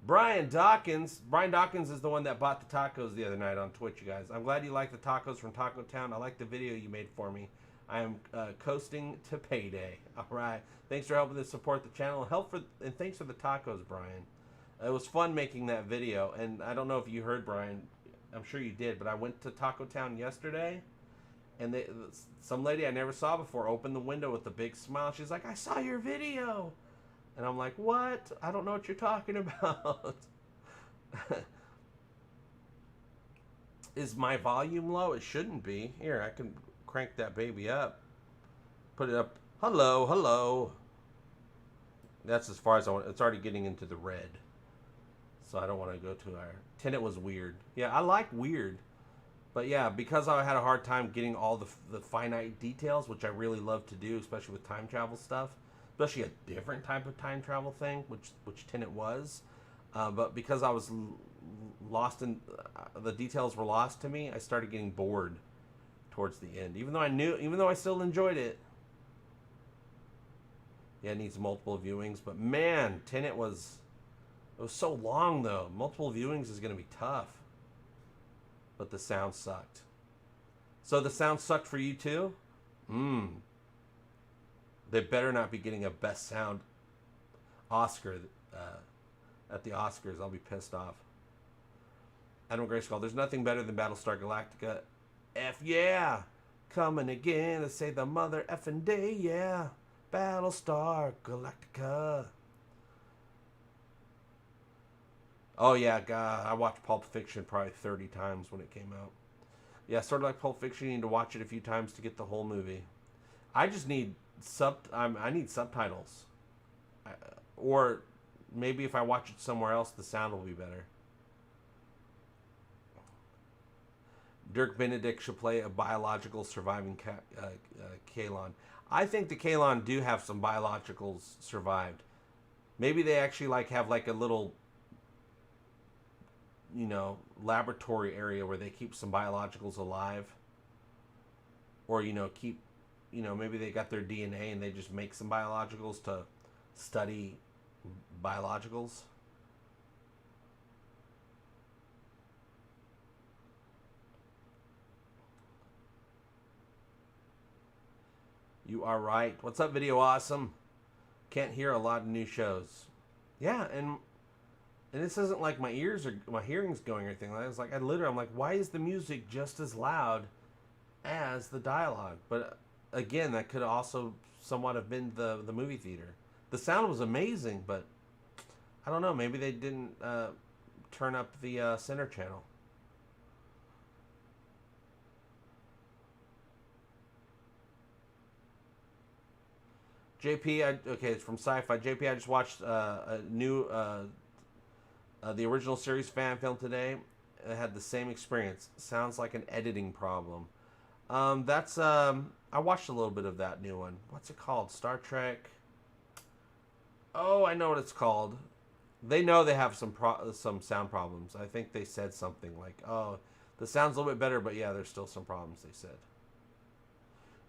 Brian Dawkins is the one that bought the tacos the other night on Twitch, you guys. I'm glad you like the tacos from Taco Town. I like the video you made for me. I am coasting to payday. All right. Thanks for helping to support the channel. And thanks for the tacos, Brian. It was fun making that video. And I don't know if you heard, Brian. I'm sure you did. But I went to Taco Town yesterday, and some lady I never saw before opened the window with a big smile. She's like, I saw your video. And I'm like, what? I don't know what you're talking about. Is my volume low? It shouldn't be. Here, I can crank that baby up. Put it up. Hello, hello. That's as far as I want. It's already getting into the red. So I don't want to go too high. Tenet was weird. Yeah, I like weird. But yeah, because I had a hard time getting all the finite details, which I really love to do, especially with time travel stuff. Especially a different type of time travel thing, which Tenet was. But because I was lost in... the details were lost to me, I started getting bored towards the end. Even though I still enjoyed it. Yeah, it needs multiple viewings. But man, Tenet was... it was so long, though. Multiple viewings is going to be tough. But the sound sucked. So the sound sucked for you, too? They better not be getting a Best Sound Oscar at the Oscars. I'll be pissed off. Adam Grayskull, there's nothing better than Battlestar Galactica. F yeah! Coming again to say the mother effing day, yeah! Battlestar Galactica. Oh yeah, God, I watched Pulp Fiction probably 30 times when it came out. Yeah, sort of like Pulp Fiction, you need to watch it a few times to get the whole movie. I just need... I need subtitles, or maybe if I watch it somewhere else, the sound will be better. Dirk Benedict should play a biological surviving Kalon. I think the Kalon do have some biologicals survived. Maybe they actually like have like a little, laboratory area where they keep some biologicals alive, or keep, maybe they got their DNA and they just make some biologicals to study biologicals. You are right. What's up, Video Awesome? Can't hear a lot of new shows. Yeah, and this isn't like my hearing's going or anything like that. It's like I'm like, why is the music just as loud as the dialogue? But again, that could also somewhat have been the movie theater. The sound was amazing, but I don't know. Maybe they didn't turn up the center channel. JP, okay, it's from SciFi. JP, I just watched a new, the original series fan film today. It had the same experience. Sounds like an editing problem. I watched a little bit of that new one. What's it called? Star Trek. Oh, I know what it's called. They know they have some sound problems. I think they said something like, "Oh, the sound's a little bit better, but yeah, there's still some problems." They said.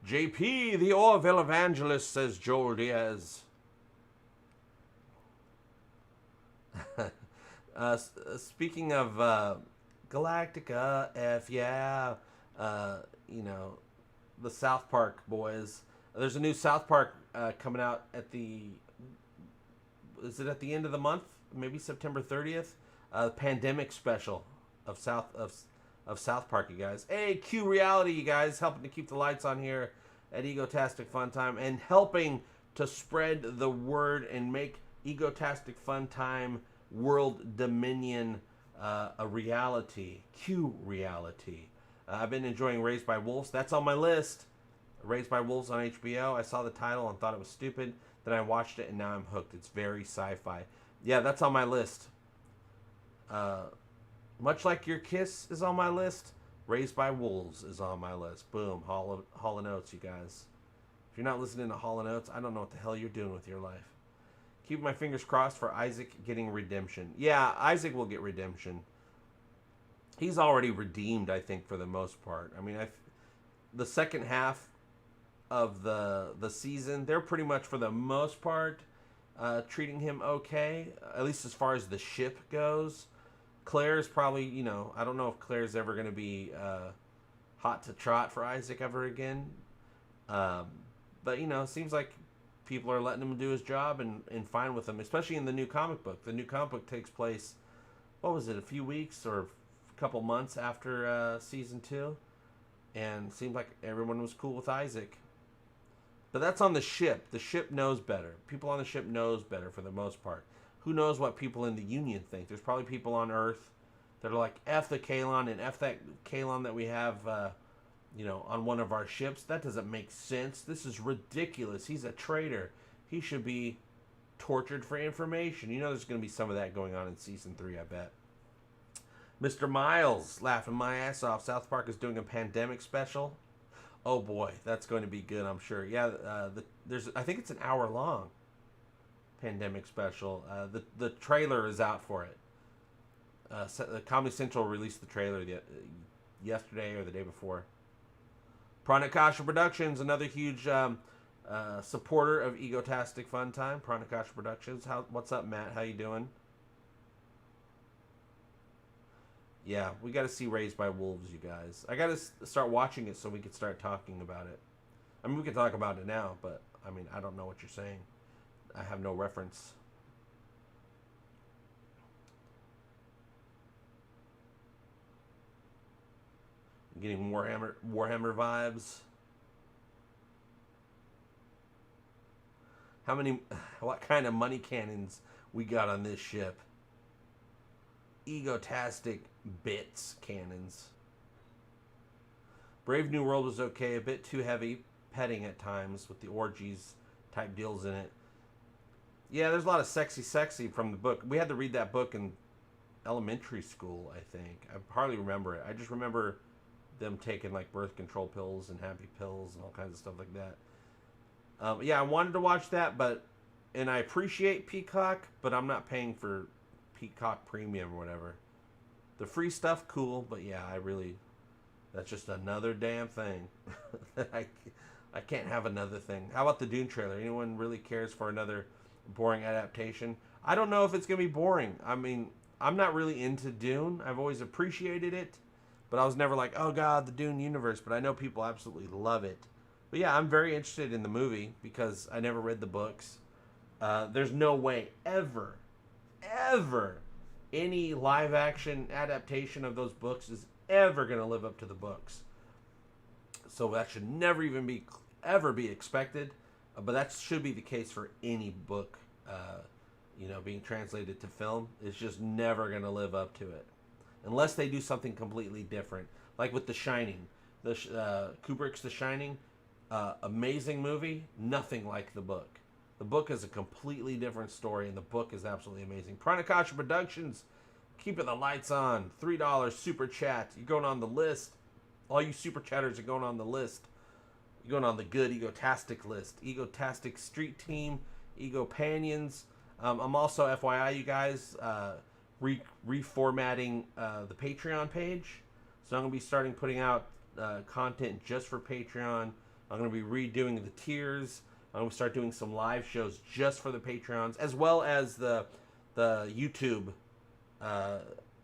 JP, the Orville evangelist, says Joel Diaz. Speaking of Galactica, the South Park boys. There's a new South Park coming out at is it at the end of the month? Maybe September 30th? Pandemic special of South Park, you guys. Hey, Q Reality, you guys, helping to keep the lights on here at Egotastic FunTime and helping to spread the word and make Egotastic FunTime World Dominion a reality. Q Reality. I've been enjoying Raised by Wolves. That's on my list. Raised by Wolves on HBO. I saw the title and thought it was stupid. Then I watched it and now I'm hooked. It's very sci-fi. Yeah, that's on my list. Much like Your Kiss is on my list, Raised by Wolves is on my list. Boom. Hall of Notes, you guys. If you're not listening to Hall of Notes, I don't know what the hell you're doing with your life. Keep my fingers crossed for Isaac getting redemption. Yeah, Isaac will get redemption. He's already redeemed, I think, for the most part. I mean, the second half of the season, they're pretty much, for the most part, treating him okay, at least as far as the ship goes. Claire's probably, I don't know if Claire's ever going to be hot to trot for Isaac ever again. But, it seems like people are letting him do his job and fine with him, especially in the new comic book. The new comic book takes place, what was it, a few weeks or a couple months after season 2? And it seemed like everyone was cool with Isaac. But that's on the ship. The ship knows better. People on the ship knows better for the most part. Who knows what people in the Union think? There's probably people on Earth that are like, F the Kalon and F that Kalon that we have, on one of our ships. That doesn't make sense. This is ridiculous. He's a traitor. He should be tortured for information. There's going to be some of that going on in season 3, I bet. Mr. Miles, laughing my ass off. South Park is doing a pandemic special. Oh boy, that's going to be good, I'm sure. Yeah, I think it's an hour long pandemic special. The trailer is out for it. Comedy Central released the trailer yesterday or the day before. Pranakasha Productions, another huge supporter of Egotastic FunTime. Pranakasha Productions. What's up, Matt? How you doing? Yeah, we got to see Raised by Wolves, you guys. I got to start watching it so we can start talking about it. I mean, we can talk about it now, but, I don't know what you're saying. I have no reference. I'm getting Warhammer vibes. What kind of money cannons we got on this ship? Egotastic bits cannons. Brave New World was okay, a bit too heavy petting at times with the orgies type deals in it. Yeah, there's a lot of sexy from the book. We had to read that book in elementary school, I think. I hardly remember it. I just remember them taking like birth control pills and happy pills and all kinds of stuff like that. Yeah, I wanted to watch that, and I appreciate Peacock, but I'm not paying for Peacock Premium or whatever. The free stuff, cool, but yeah, that's just another damn thing. I can't have another thing. How about the Dune trailer? Anyone really cares for another boring adaptation? I don't know if it's going to be boring. I mean, I'm not really into Dune. I've always appreciated it, but I was never like, oh god, the Dune universe. But I know people absolutely love it. But yeah, I'm very interested in the movie because I never read the books. There's no way ever, any live action adaptation of those books is ever going to live up to the books. So that should never even ever be expected. But that should be the case for any book, being translated to film. It's just never going to live up to it. Unless they do something completely different. Like with The Shining. Kubrick's The Shining, amazing movie, nothing like the book. The book is a completely different story, and the book is absolutely amazing. Pranakasha Productions, keeping the lights on. $3 super chat. You're going on the list. All you super chatters are going on the list. You're going on the good Egotastic list. Egotastic Street Team, Egopanions. I'm also, FYI, you guys, reformatting the Patreon page. So I'm going to be starting putting out content just for Patreon. I'm going to be redoing the tiers. I'm going to start doing some live shows just for the Patreons, as well as the YouTube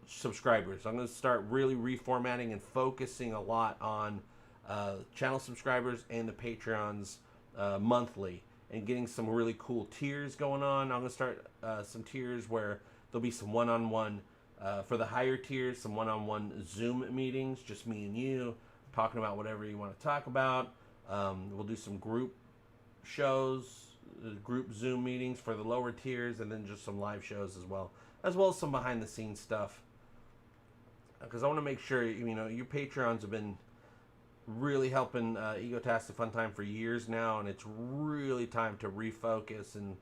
subscribers. I'm going to start really reformatting and focusing a lot on channel subscribers and the Patreons monthly, and getting some really cool tiers going on. I'm going to start some tiers where there'll be some one-on-one, for the higher tiers, some one-on-one Zoom meetings, just me and you, talking about whatever you want to talk about. We'll do some group shows, group Zoom meetings for the lower tiers, and then just some live shows as well as some behind-the-scenes stuff. Because I want to make sure, your Patreons have been really helping Egotastic FunTime for years now, and it's really time to refocus and,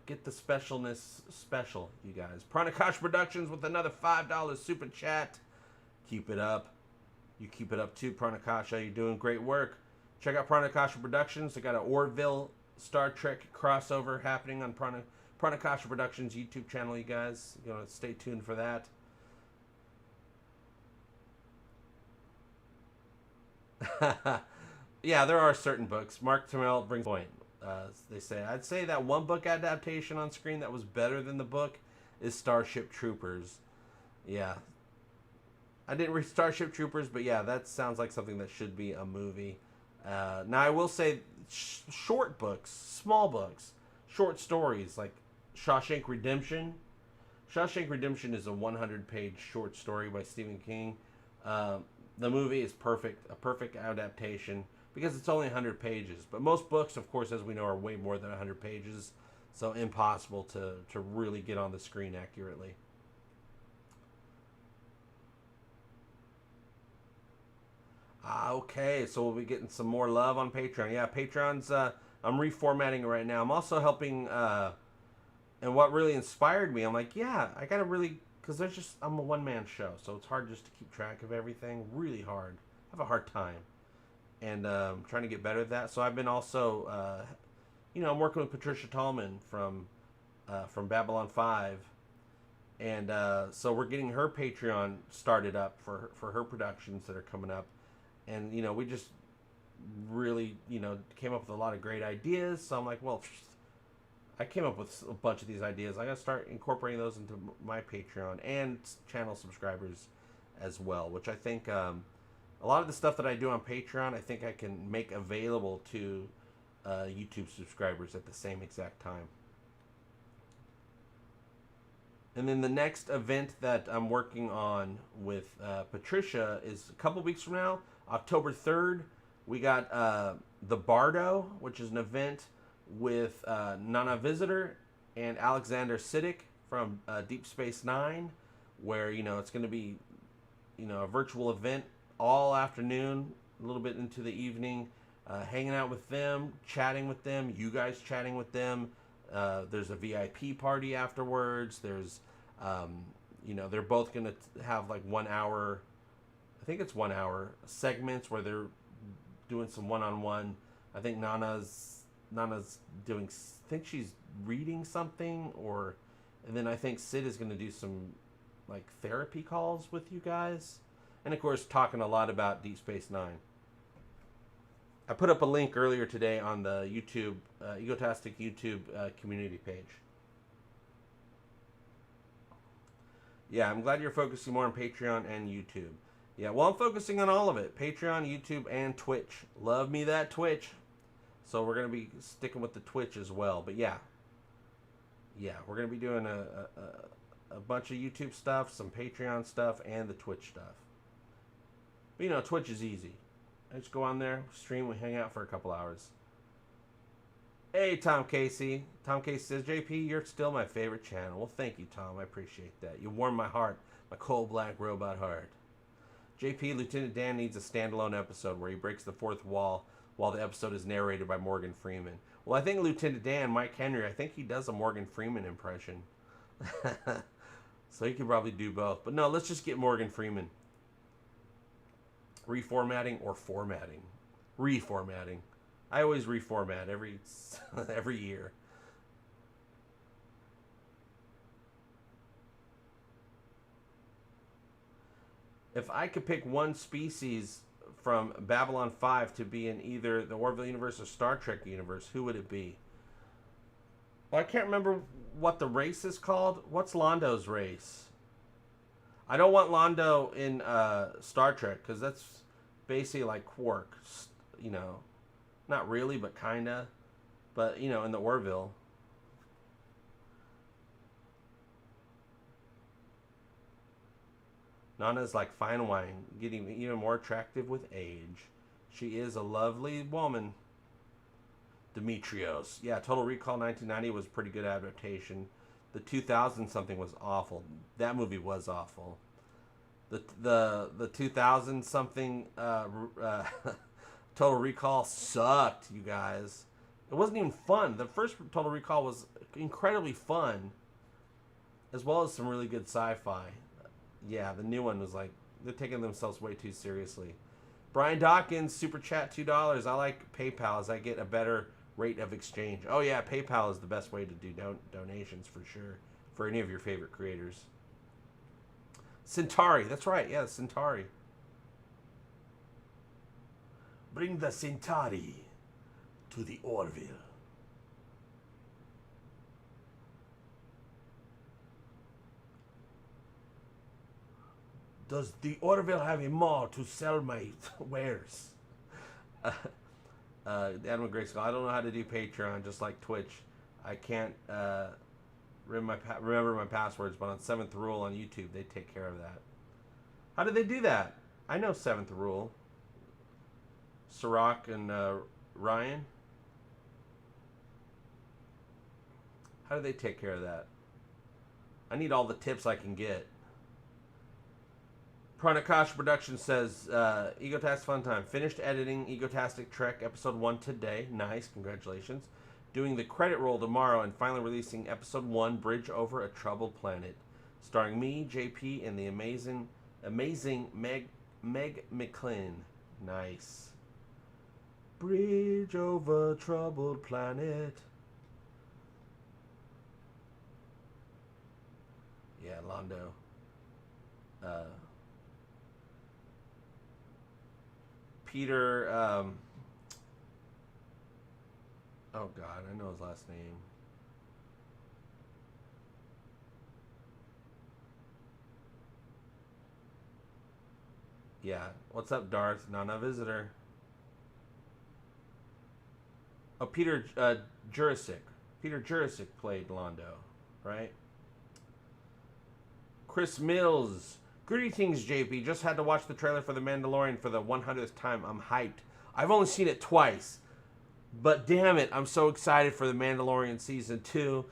get the specialness special, you guys. Pranakash Productions with another $5 super chat. Keep it up. You keep it up too, Pranakasha. You're doing great work. Check out Pranakasha Productions. They got an Orville Star Trek crossover happening on Pranakasha Productions YouTube channel, you guys. You're going to stay tuned for that. Yeah, there are certain books. Mark Tamel brings a point. They say, I'd say that one book adaptation on screen that was better than the book is Starship Troopers. Yeah. I didn't read Starship Troopers, but yeah, that sounds like something that should be a movie. Now, I will say short books, small books, short stories like Shawshank Redemption. Shawshank Redemption is a 100-page short story by Stephen King. The movie is perfect, a perfect adaptation because it's only 100 pages. But most books, of course, as we know, are way more than 100 pages, so impossible to really get on the screen accurately. Okay, so we'll be getting some more love on Patreon. Yeah, Patreon's, I'm reformatting it right now. I'm also helping, and what really inspired me, I'm like, yeah, I gotta really, because I'm a one-man show, so it's hard just to keep track of everything. Really hard. I have a hard time. And trying to get better at that. So I've been also, I'm working with Patricia Tallman from Babylon 5. And so we're getting her Patreon started up for her productions that are coming up. And, we just really, came up with a lot of great ideas. So I'm like, well, I came up with a bunch of these ideas. I got to start incorporating those into my Patreon and channel subscribers as well, which I think a lot of the stuff that I do on Patreon, I think I can make available to YouTube subscribers at the same exact time. And then the next event that I'm working on with Patricia is a couple weeks from now, October 3rd. We got the Bardo, which is an event with Nana Visitor and Alexander Siddick from Deep Space Nine, where, it's going to be, a virtual event all afternoon, a little bit into the evening, hanging out with them, chatting with them, you guys chatting with them. There's a VIP party afterwards. There's, they're both going to have like 1 hour, I think it's 1 hour segments where they're doing some one-on-one. I think Nana's Nana's doing. I think she's reading something, and then I think Sid is going to do some like therapy calls with you guys, and of course talking a lot about Deep Space Nine. I put up a link earlier today on the YouTube Egotastic YouTube community page. Yeah, I'm glad you're focusing more on Patreon and YouTube. Yeah, well, I'm focusing on all of it. Patreon, YouTube, and Twitch. Love me that Twitch. So we're going to be sticking with the Twitch as well. But yeah. Yeah, we're going to be doing a bunch of YouTube stuff, some Patreon stuff, and the Twitch stuff. But you know, Twitch is easy. I just go on there, stream, we hang out for a couple hours. Hey, Tom Casey. Tom Casey says, JP, you're still my favorite channel. Well, thank you, Tom. I appreciate that. You warm my heart, my cold black robot heart. JP, Lieutenant Dan needs a standalone episode where he breaks the fourth wall while the episode is narrated by Morgan Freeman. Well, I think Lieutenant Dan, Mike Henry, I think he does a Morgan Freeman impression. So he could probably do both. But no, let's just get Morgan Freeman. Reformatting or formatting? Reformatting. I always reformat every year. If I could pick one species from Babylon 5 to be in either the Orville universe or Star Trek universe, who would it be? Well, I can't remember what the race is called. What's Londo's race? I don't want Londo in Star Trek because that's basically like Quark. You know, not really, but kinda. But you know, in the Orville. Nana's like fine wine, getting even more attractive with age. She is a lovely woman. Demetrios. Yeah, Total Recall 1990 was a pretty good adaptation. The 2000 something was awful. That movie was awful. The 2000 something Total Recall sucked, you guys. It wasn't even fun. The first Total Recall was incredibly fun, as well as some really good sci-fi. Yeah, the new one was like, they're taking themselves way too seriously. Brian Dawkins, super chat $2. I like PayPal as I get a better rate of exchange. Oh yeah, PayPal is the best way to do donations for sure, for any of your favorite creators. Centauri, that's right, yeah, Centauri. Bring the Centauri to the Orville. Does the Orville have a mall to sell my wares? Adam Grayskull, I don't know how to do Patreon, just like Twitch. I can't remember my passwords, but on 7th Rule on YouTube, they take care of that. How do they do that? I know 7th Rule. Sirach and Ryan. How do they take care of that? I need all the tips I can get. Pranakash Production says, Egotastic FunTime. Finished editing Egotastic Trek Episode 1 today. Nice, congratulations. Doing the credit roll tomorrow and finally releasing Episode 1, Bridge Over a Troubled Planet. Starring me, JP, and the amazing Meg McClin. Nice. Bridge over troubled planet. Yeah, Londo. Peter, oh God, I know his last name. Yeah, what's up, Darth? Nana visitor. Oh, Peter Jurasic. Peter Jurasic played Londo, right? Chris Mills. Greetings, JP. Just had to watch the trailer for The Mandalorian for the 100th time. I'm hyped. I've only seen it twice. But damn it, I'm so excited for The Mandalorian Season 2.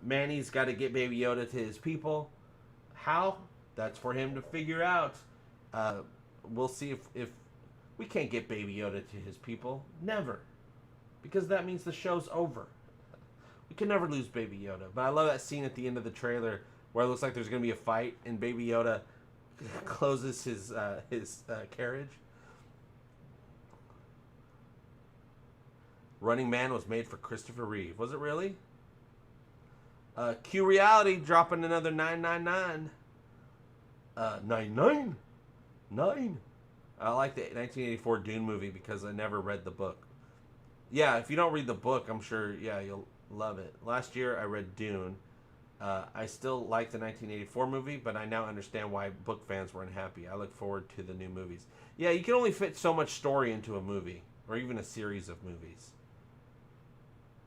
Manny's got to get Baby Yoda to his people. How? That's for him to figure out. We'll see if we can't get Baby Yoda to his people. Never. Because that means the show's over. We can never lose Baby Yoda. But I love that scene at the end of the trailer where it looks like there's going to be a fight and Baby Yoda closes his carriage. Running Man was made for Christopher Reeve. Was it really? Q Reality dropping another 999. 999. I like the 1984 Dune movie because I never read the book. Yeah, if you don't read the book, I'm sure, yeah, you'll love it. Last year, I read Dune. I still like the 1984 movie, but I now understand why book fans were unhappy. I look forward to the new movies. Yeah, you can only fit so much story into a movie, or even a series of movies.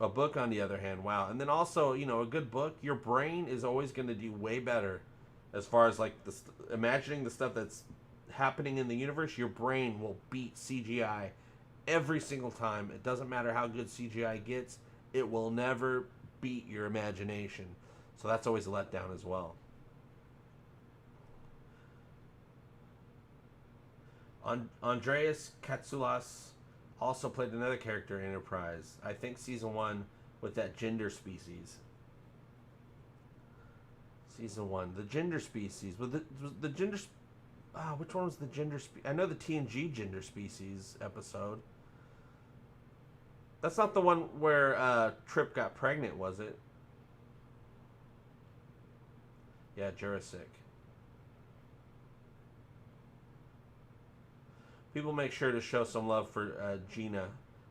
A book, on the other hand, wow. And then also, you know, a good book, your brain is always going to do way better as far as, like, imagining the stuff that's happening in the universe. Your brain will beat CGI every single time. It doesn't matter how good CGI gets. It will never beat your imagination. So that's always a letdown as well. Andreas Katsoulas also played another character in Enterprise. I think season 1 with that gender species. Season 1. The gender species. Was the gender... which one was the gender species? I know the TNG gender species episode. That's not the one where Trip got pregnant, was it? Yeah, Jurassic. People make sure to show some love for Gina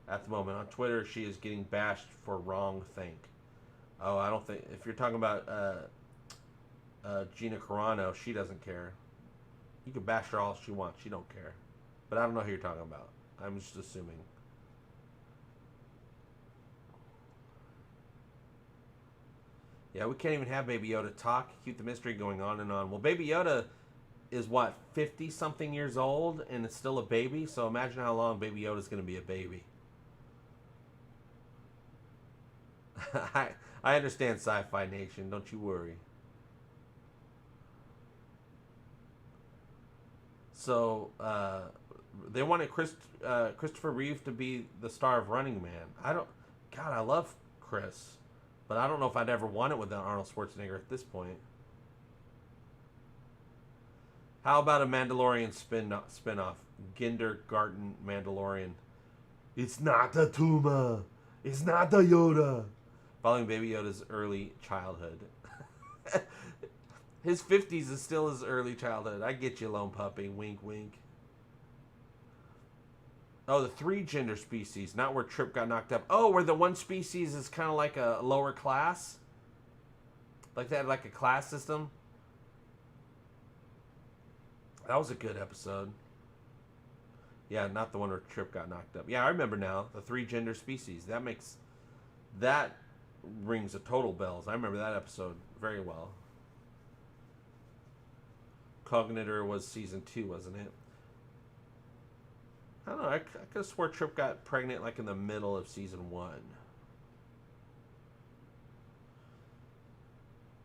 at the moment. On Twitter, she is getting bashed for wrong think. Oh, I don't think... If you're talking about Gina Carano, she doesn't care. You can bash her all she wants. She don't care. But I don't know who you're talking about. I'm just assuming. Yeah, we can't even have Baby Yoda talk. Keep the mystery going on and on. Well, Baby Yoda is what, 50-something years old and it's still a baby? So imagine how long Baby Yoda's going to be a baby. I understand Sci-Fi Nation. Don't you worry. So, they wanted Christopher Reeve to be the star of Running Man. God, I love Chris. But I don't know if I'd ever want it with Arnold Schwarzenegger at this point. How about a Mandalorian spin-off? Kindergarten Mandalorian. It's not a tumor. It's not a Yoda. Following Baby Yoda's early childhood. His 50s is still his early childhood. I get you, lone puppy. Wink, wink. Oh, the 3 gender species, not where Trip got knocked up. Oh, where the one species is kind of like a lower class? Like they had like a class system? That was a good episode. Yeah, not the one where Trip got knocked up. Yeah, I remember now. The 3 gender species. That rings a total bells. I remember that episode very well. Cognitor was season 2, wasn't it? I don't know. I could have swore Trip got pregnant like in the middle of season 1.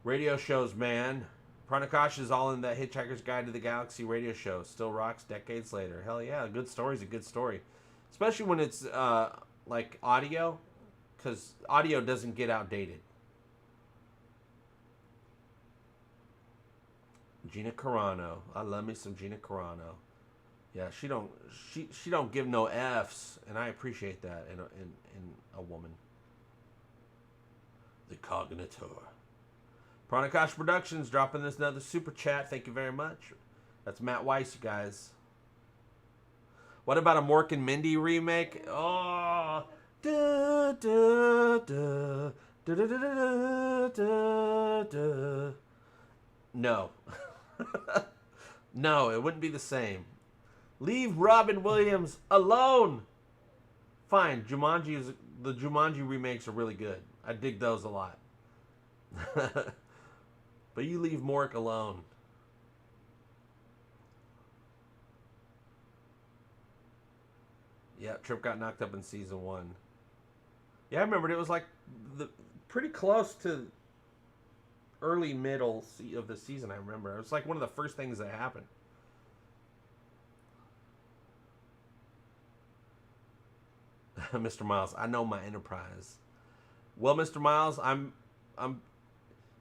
Radio shows, man. Pranakash is all in that Hitchhiker's Guide to the Galaxy radio show. Still rocks decades later. Hell yeah. A good story's a good story. Especially when it's like audio. Because audio doesn't get outdated. Gina Carano. I love me some Gina Carano. Yeah, she don't give no F's, and I appreciate that in a woman. The Cognitor. Pranakash Productions dropping this another super chat. Thank you very much. That's Matt Weiss, you guys. What about a Mork and Mindy remake? Oh, da, da, da, da, da, da, da, da. No. No, it wouldn't be the same. Leave Robin Williams alone. Fine, the Jumanji remakes are really good. I dig those a lot. But you leave Mork alone. Yeah, Trip got knocked up in season 1. Yeah, I remembered it was like pretty close to early middle of the season. I remember it was like one of the first things that happened. Mr. Miles, I know my Enterprise. Well, Mr. Miles, I'm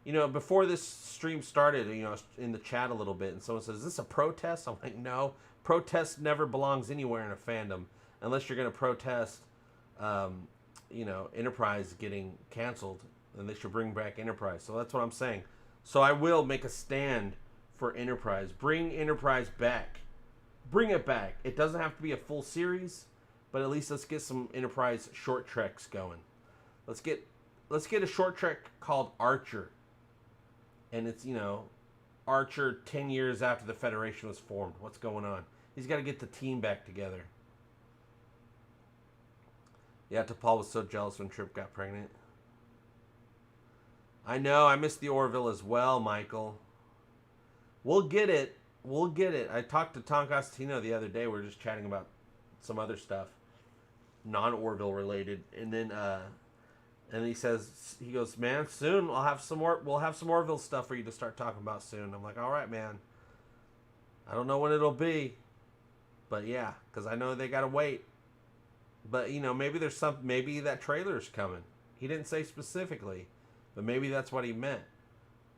you know, before this stream started, you know, in the chat a little bit, and someone says, "Is this a protest?" I'm like, no. Protest never belongs anywhere in a fandom unless you're going to protest Enterprise getting canceled, and they should bring back Enterprise. So that's what I'm saying. So I will make a stand for Enterprise. Bring Enterprise back. Bring it back. It doesn't have to be a full series, but at least let's get some Enterprise short treks going. Let's get a short trek called Archer. And it's, Archer 10 years after the Federation was formed. What's going on? He's got to get the team back together. Yeah, T'Pol was so jealous when Trip got pregnant. I know, I missed the Orville as well, Michael. We'll get it. I talked to Tom Costantino the other day. We were just chatting about some other stuff, non-Orville related. And then he goes, man, soon we'll have some Orville stuff for you to start talking about soon. I'm like, all right, man. I don't know when it'll be, but yeah, because I know they got to wait. But, maybe maybe that trailer's coming. He didn't say specifically, but maybe that's what he meant.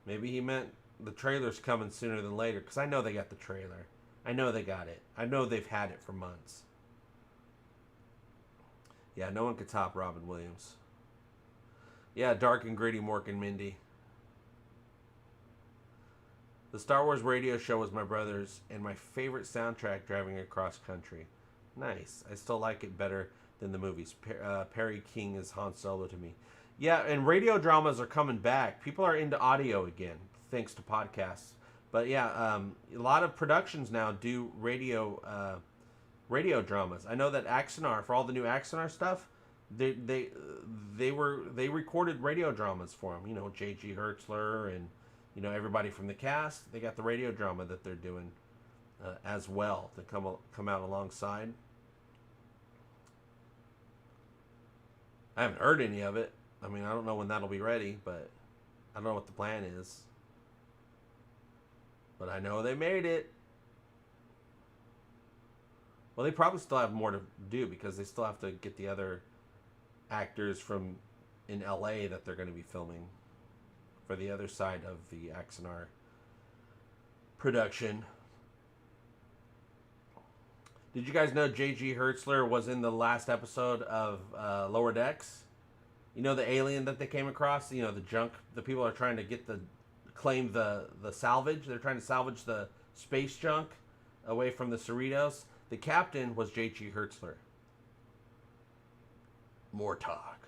Maybe he meant the trailer's coming sooner than later, because I know they got the trailer. I know they got it. I know they've had it for months. Yeah, no one could top Robin Williams. Yeah, dark and gritty Mork and Mindy. The Star Wars radio show was my brother's and my favorite soundtrack driving across country. Nice. I still like it better than the movies. Perry King is Han Solo to me. Yeah, and radio dramas are coming back. People are into audio again, thanks to podcasts. But yeah, a lot of productions now do radio dramas. I know that Axanar, for all the new Axanar stuff, they recorded radio dramas for them. J.G. Hertzler and everybody from the cast. They got the radio drama that they're doing as well to come out alongside. I haven't heard any of it. I mean, I don't know when that'll be ready, but I don't know what the plan is. But I know they made it. Well, they probably still have more to do because they still have to get the other actors from in LA that they're going to be filming for the other side of the Axanar production. Did you guys know J.G. Hertzler was in the last episode of Lower Decks? The alien that they came across? The junk. The people are trying to claim the salvage. They're trying to salvage the space junk away from the Cerritos. The captain was J.G. Hertzler. Mortog.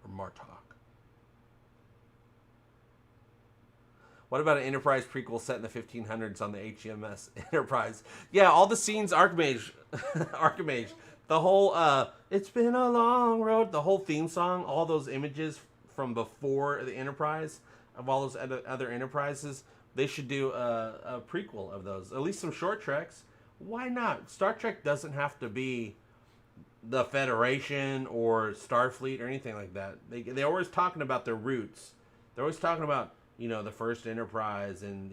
Or Martok. What about an Enterprise prequel set in the 1500s on the HMS Enterprise? Yeah, all the scenes, Archmage. The whole, it's been a long road, the whole theme song, all those images from before the Enterprise, of all those other Enterprises, they should do a prequel of those. At least some short treks. Why not? Star Trek doesn't have to be the Federation or Starfleet or anything like that. They're always talking about their roots. They're always talking about, the first Enterprise and,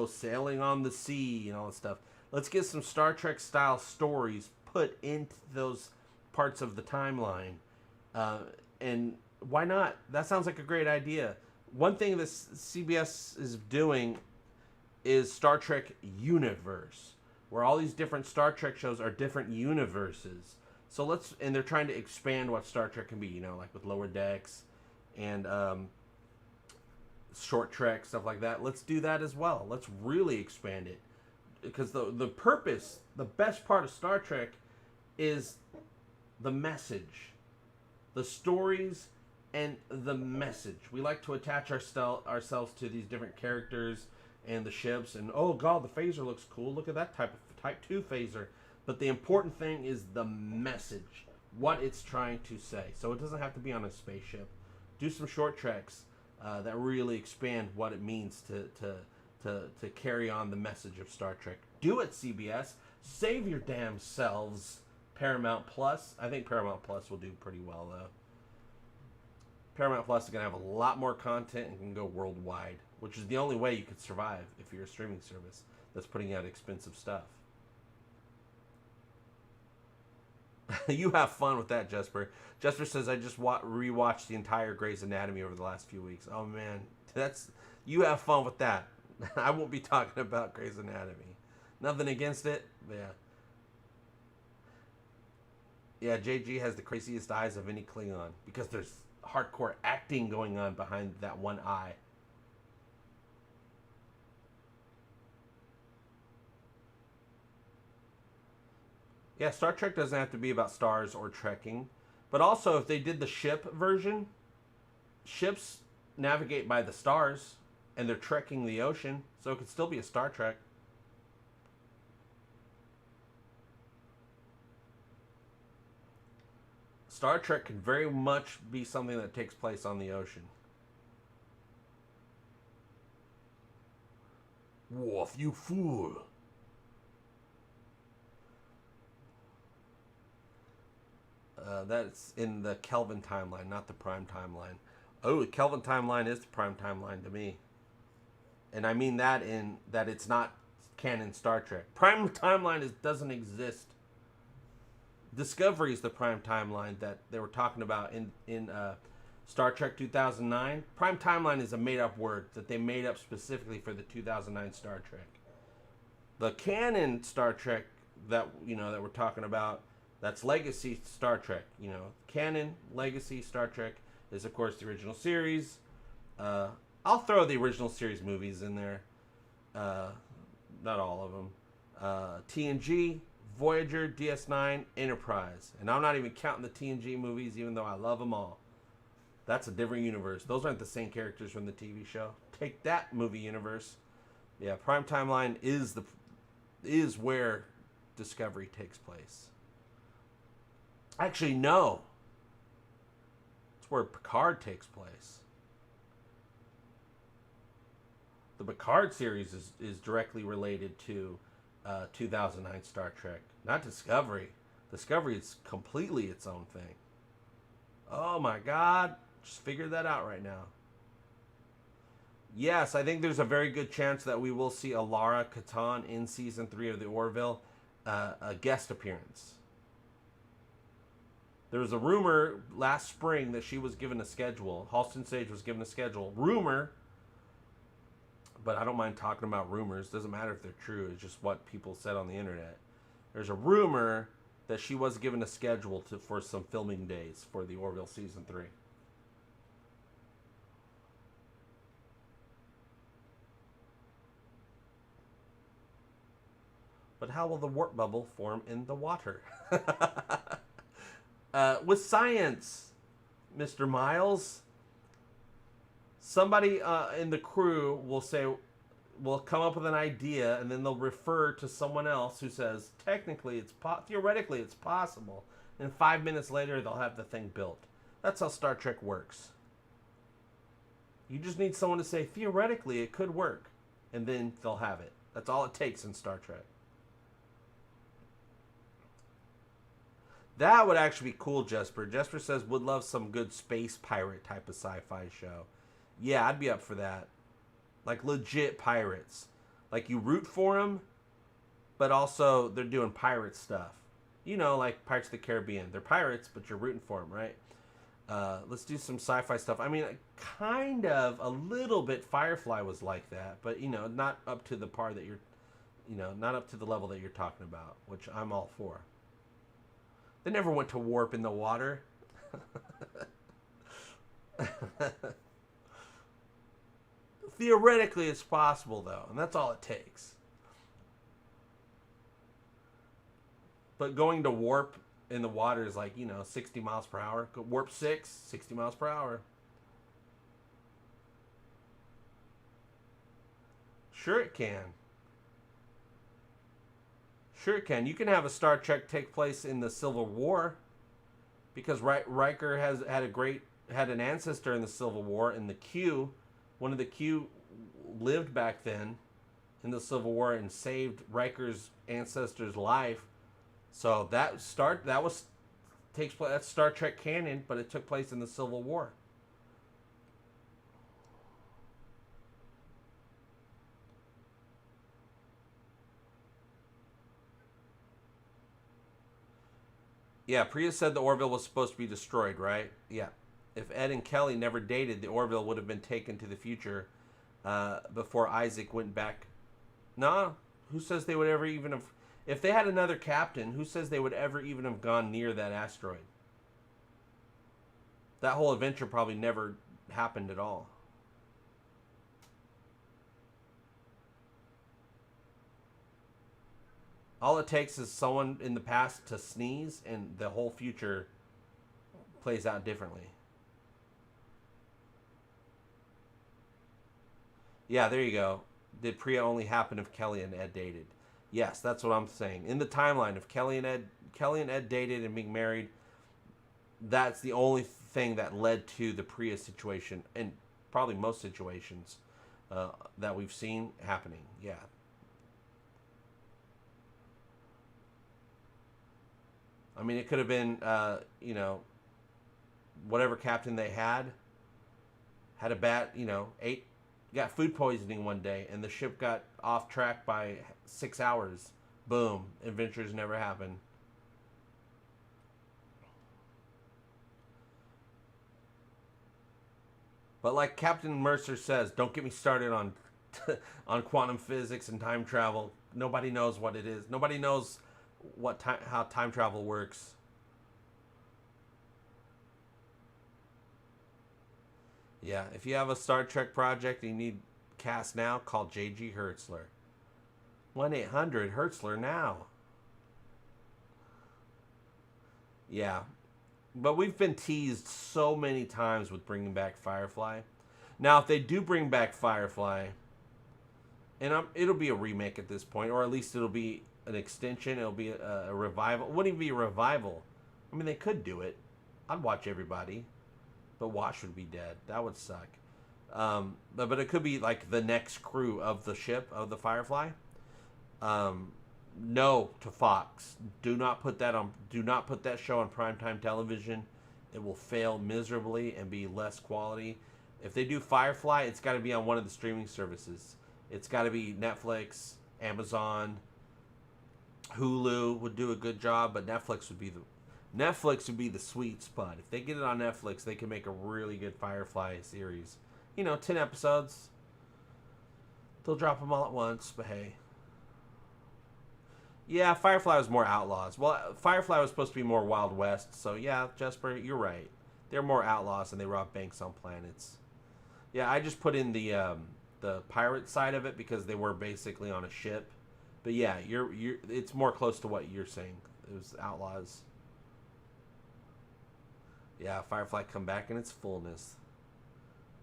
sailing on the sea and all that stuff. Let's get some Star Trek style stories put into those parts of the timeline. And why not? That sounds like a great idea. One thing that CBS is doing is Star Trek Universe, where all these different Star Trek shows are different universes. So and they're trying to expand what Star Trek can be, like with Lower Decks and short trek, stuff like that. Let's do that as well. Let's really expand it. Because the purpose, the best part of Star Trek is the message. The stories and the message. We like to attach ourselves to these different characters and the ships. And, oh, God, the phaser looks cool. Look at that Type 2 phaser. But the important thing is the message. What it's trying to say. So it doesn't have to be on a spaceship. Do some short treks that really expand what it means to carry on the message of Star Trek. Do it, CBS. Save your damn selves, Paramount Plus. I think Paramount Plus will do pretty well, though. Paramount Plus is going to have a lot more content and can go worldwide, which is the only way you could survive if you're a streaming service that's putting out expensive stuff. You have fun with that, Jesper. Jesper says, I just rewatched the entire Grey's Anatomy over the last few weeks. Oh, man. You have fun with that. I won't be talking about Grey's Anatomy. Nothing against it. Yeah. Yeah, JG has the craziest eyes of any Klingon because there's hardcore acting going on behind that one eye. Yeah, Star Trek doesn't have to be about stars or trekking. But also, if they did the ship version, ships navigate by the stars and they're trekking the ocean, so it could still be a Star Trek. Star Trek could very much be something that takes place on the ocean. Worf, you fool. That's in the Kelvin timeline, not the Prime timeline. Oh, the Kelvin timeline is the Prime timeline to me. And I mean that in that it's not canon Star Trek. Prime timeline doesn't exist. Discovery is the prime timeline that they were talking about in Star Trek 2009. Prime timeline is a made up word that they made up specifically for the 2009 Star Trek. The canon Star Trek that that we're talking about, that's legacy Star Trek. Canon legacy Star Trek is of course the original series. I'll throw the original series movies in there. Not all of them. TNG, Voyager, DS9, Enterprise. And I'm not even counting the TNG movies, even though I love them all. That's a different universe. Those aren't the same characters from the TV show. Take that movie universe. Yeah, Prime Timeline is where Discovery takes place. Actually, no. It's where Picard takes place. The Picard series is directly related to 2009 Star Trek, not Discovery. Discovery is completely its own thing. Oh my God, just figured that out right now. Yes, I think there's a very good chance that we will see Alara Katan in season 3 of the Orville, a guest appearance. There was a rumor last spring that she was given a schedule. Halston Sage was given a schedule. Rumor. But I don't mind talking about rumors. Doesn't matter if they're true. It's just what people said on the internet. There's a rumor that she was given a schedule for some filming days for the Orville season 3. But how will the warp bubble form in the water? With science, Mr. Miles. Somebody in the crew will come up with an idea, and then they'll refer to someone else who says, technically, theoretically, it's possible. And 5 minutes later, they'll have the thing built. That's how Star Trek works. You just need someone to say, theoretically, it could work. And then they'll have it. That's all it takes in Star Trek. That would actually be cool, Jesper. Jesper says, would love some good space pirate type of sci-fi show. Yeah, I'd be up for that. Like legit pirates. Like you root for them, but also they're doing pirate stuff. Like Pirates of the Caribbean. They're pirates, but you're rooting for them, right? Let's do some sci-fi stuff. I mean, kind of, a little bit Firefly was like that, but, not up to the par that you're, not up to the level that you're talking about, which I'm all for. They never went to warp in the water. Theoretically, it's possible, though, and that's all it takes. But going to warp in the water is like, 60 miles per hour. Warp 6, 60 miles per hour. Sure it can. Sure it can. You can have a Star Trek take place in the Civil War, because Riker had an ancestor in the Civil War, and the Q, one of the Q lived back then in the Civil War and saved Riker's ancestor's life. So that's Star Trek canon, but it took place in the Civil War. Yeah, Priya said the Orville was supposed to be destroyed, right? Yeah. If Ed and Kelly never dated, the Orville would have been taken to the future before Isaac went back. No, who says they would ever even have... If they had another captain, who says they would ever even have gone near that asteroid? That whole adventure probably never happened at all. All it takes is someone in the past to sneeze, and the whole future plays out differently. Yeah, there you go. Did Priya only happen if Kelly and Ed dated? Yes, that's what I'm saying. In the timeline, if Kelly and Ed dated and being married, that's the only thing that led to the Priya situation, and probably most situations that we've seen happening. Yeah. I mean, it could have been, whatever captain they had a bad, got food poisoning one day, and the ship got off track by 6 hours. Boom. Adventures never happen. But like Captain Mercer says, don't get me started on on quantum physics and time travel. Nobody knows what it is. Nobody knows how time travel works. Yeah, if you have a Star Trek project and you need cast now, call J.G. Hertzler. 1-800 Hertzler now. Yeah, but we've been teased so many times with bringing back Firefly. Now, if they do bring back Firefly, and it'll be a remake at this point, or at least it'll be an extension. It'll be a revival. It wouldn't even be a revival. I mean, they could do it. I'd watch everybody, but Wash would be dead. That would suck. But it could be like the next crew of the ship of the Firefly. No to Fox. Do not put that on. Do not put that show on primetime television. It will fail miserably and be less quality. If they do Firefly, it's got to be on one of the streaming services. It's got to be Netflix, Amazon, Hulu would do a good job, but Netflix would be the sweet spot. If they get it on Netflix, they can make a really good Firefly series. 10 episodes. They'll drop them all at once, but hey. Yeah, Firefly was more outlaws. Well, Firefly was supposed to be more Wild West, so yeah, Jesper, you're right. They're more outlaws and they rob banks on planets. Yeah, I just put in the pirate side of it because they were basically on a ship. But yeah, it's more close to what you're saying. It was outlaws. Yeah, Firefly come back in its fullness.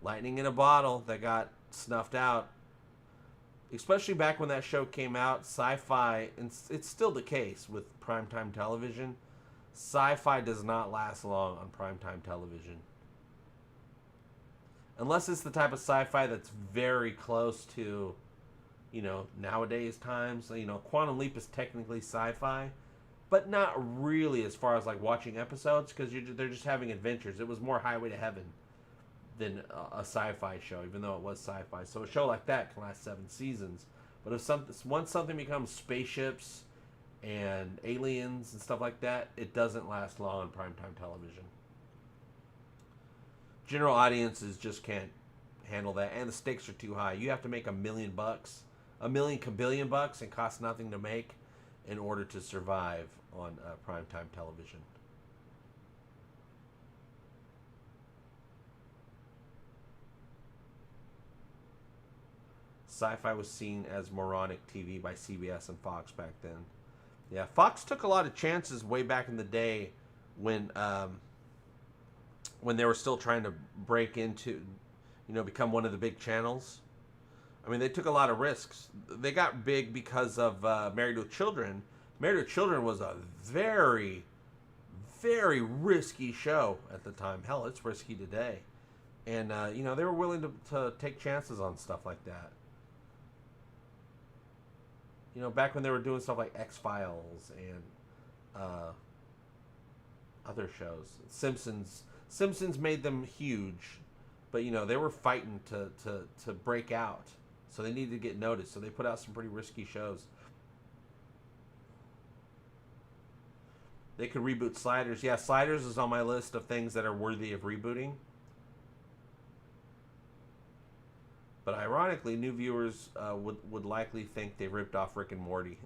Lightning in a bottle that got snuffed out. Especially back when that show came out, Sci-Fi, and it's still the case with primetime television, Sci-Fi does not last long on primetime television. Unless it's the type of sci-fi that's very close to, nowadays times. Quantum Leap is technically sci-fi, but not really as far as like watching episodes because they're just having adventures. It was more Highway to Heaven than a sci-fi show, even though it was sci-fi. So a show like that can last 7 seasons. But once something becomes spaceships and aliens and stuff like that, it doesn't last long on primetime television. General audiences just can't handle that, and the stakes are too high. You have to make $1 million, $1 million kabillion bucks, and cost nothing to make in order to survive on primetime television. Sci-Fi was seen as moronic TV by CBS and Fox back then. Yeah, Fox took a lot of chances way back in the day when they were still trying to break into, become one of the big channels. I mean, they took a lot of risks. They got big because of Married with Children. Married with Children was a very, very risky show at the time. Hell, it's risky today. And, they were willing to take chances on stuff like that. Back when they were doing stuff like X-Files and other shows. Simpsons made them huge, but they were fighting to break out, so they needed to get noticed. So they put out some pretty risky shows. They could reboot Sliders. Yeah, Sliders is on my list of things that are worthy of rebooting. But ironically, new viewers would likely think they ripped off Rick and Morty.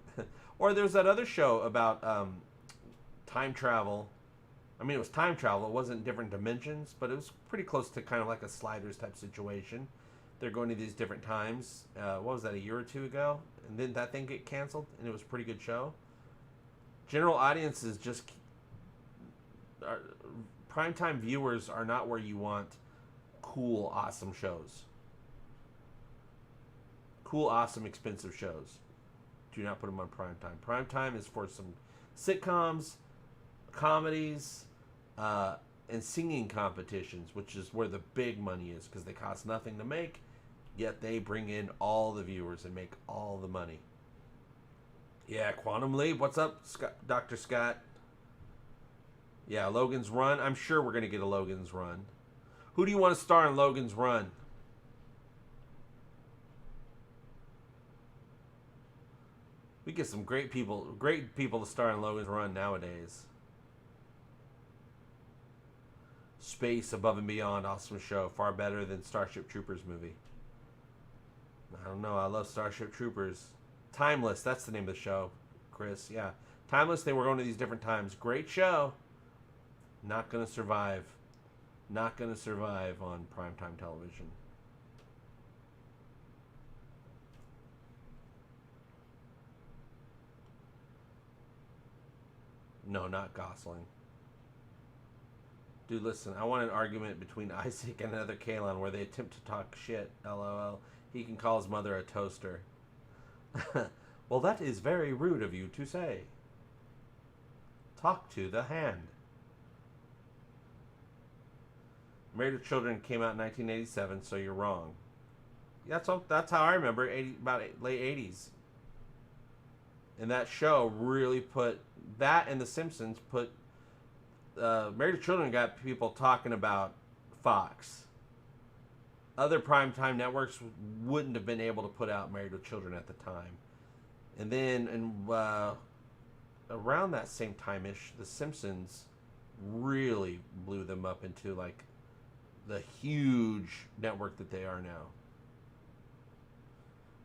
Or there's that other show about time travel. I mean, it was time travel. It wasn't different dimensions, but it was pretty close to kind of like a Sliders type situation. They're going to these different times. What was that, a year or two ago? And then that thing get canceled, and it was a pretty good show. General audiences just... primetime viewers are not where you want cool, awesome shows. Cool, awesome, expensive shows. Do not put them on primetime. Primetime is for some sitcoms, comedies, and singing competitions, which is where the big money is, because they cost nothing to make, yet they bring in all the viewers and make all the money. Yeah, Quantum Leap. What's up, Dr. Scott? Yeah, Logan's Run. I'm sure we're going to get a Logan's Run. Who do you want to star in Logan's Run? We get some great people to star in Logan's Run nowadays. Space Above and Beyond, awesome show. Far better than Starship Troopers movie. I don't know. I love Starship Troopers. Timeless, that's the name of the show, Chris. Yeah. Timeless, they were going to these different times. Great show. Not going to survive. Not going to survive on primetime television. No, not Gosling. Dude, listen, I want an argument between Isaac and another Kalon where they attempt to talk shit. LOL. He can call his mother a toaster. Well, that is very rude of you to say. Talk to the hand. Married with Children came out in 1987, so you're wrong. That's how I remember it, about late 80s. And that show really put... That and The Simpsons put... Married with Children got people talking about Fox. Other primetime networks wouldn't have been able to put out Married with Children at the time. And then around that same time-ish, The Simpsons really blew them up into like the huge network that they are now.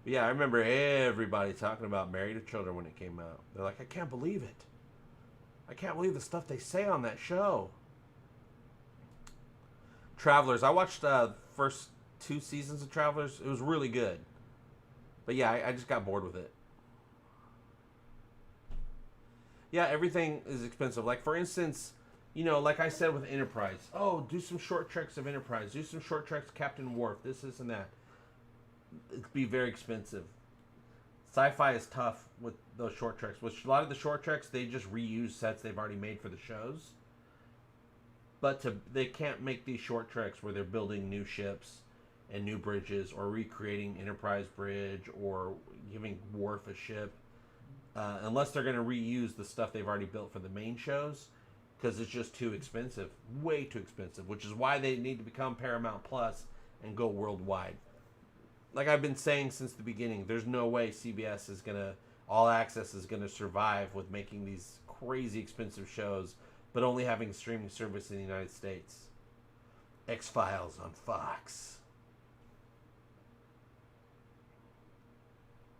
But yeah, I remember everybody talking about Married with Children when it came out. They're like, I can't believe it. I can't believe the stuff they say on that show. Travelers. I watched the first 2 seasons of Travelers. It was really good. But yeah, I just got bored with it. Yeah, everything is expensive. Like, for instance, you know, like I said with Enterprise. Oh, do some short treks of Enterprise. Do some short treks of Captain Worf. This and that. It'd be very expensive. Sci-fi is tough with those short treks. Which a lot of the short treks, they just reuse sets they've already made for the shows. But they can't make these short treks where they're building new ships and new bridges or recreating Enterprise Bridge or giving Worf a ship. Unless they're going to reuse the stuff they've already built for the main shows. Because it's just too expensive. Way too expensive. Which is why they need to become Paramount Plus and go worldwide. Like I've been saying since the beginning, there's no way CBS is going to... All Access is going to survive with making these crazy expensive shows, but only having a streaming service in the United States. X-Files on Fox.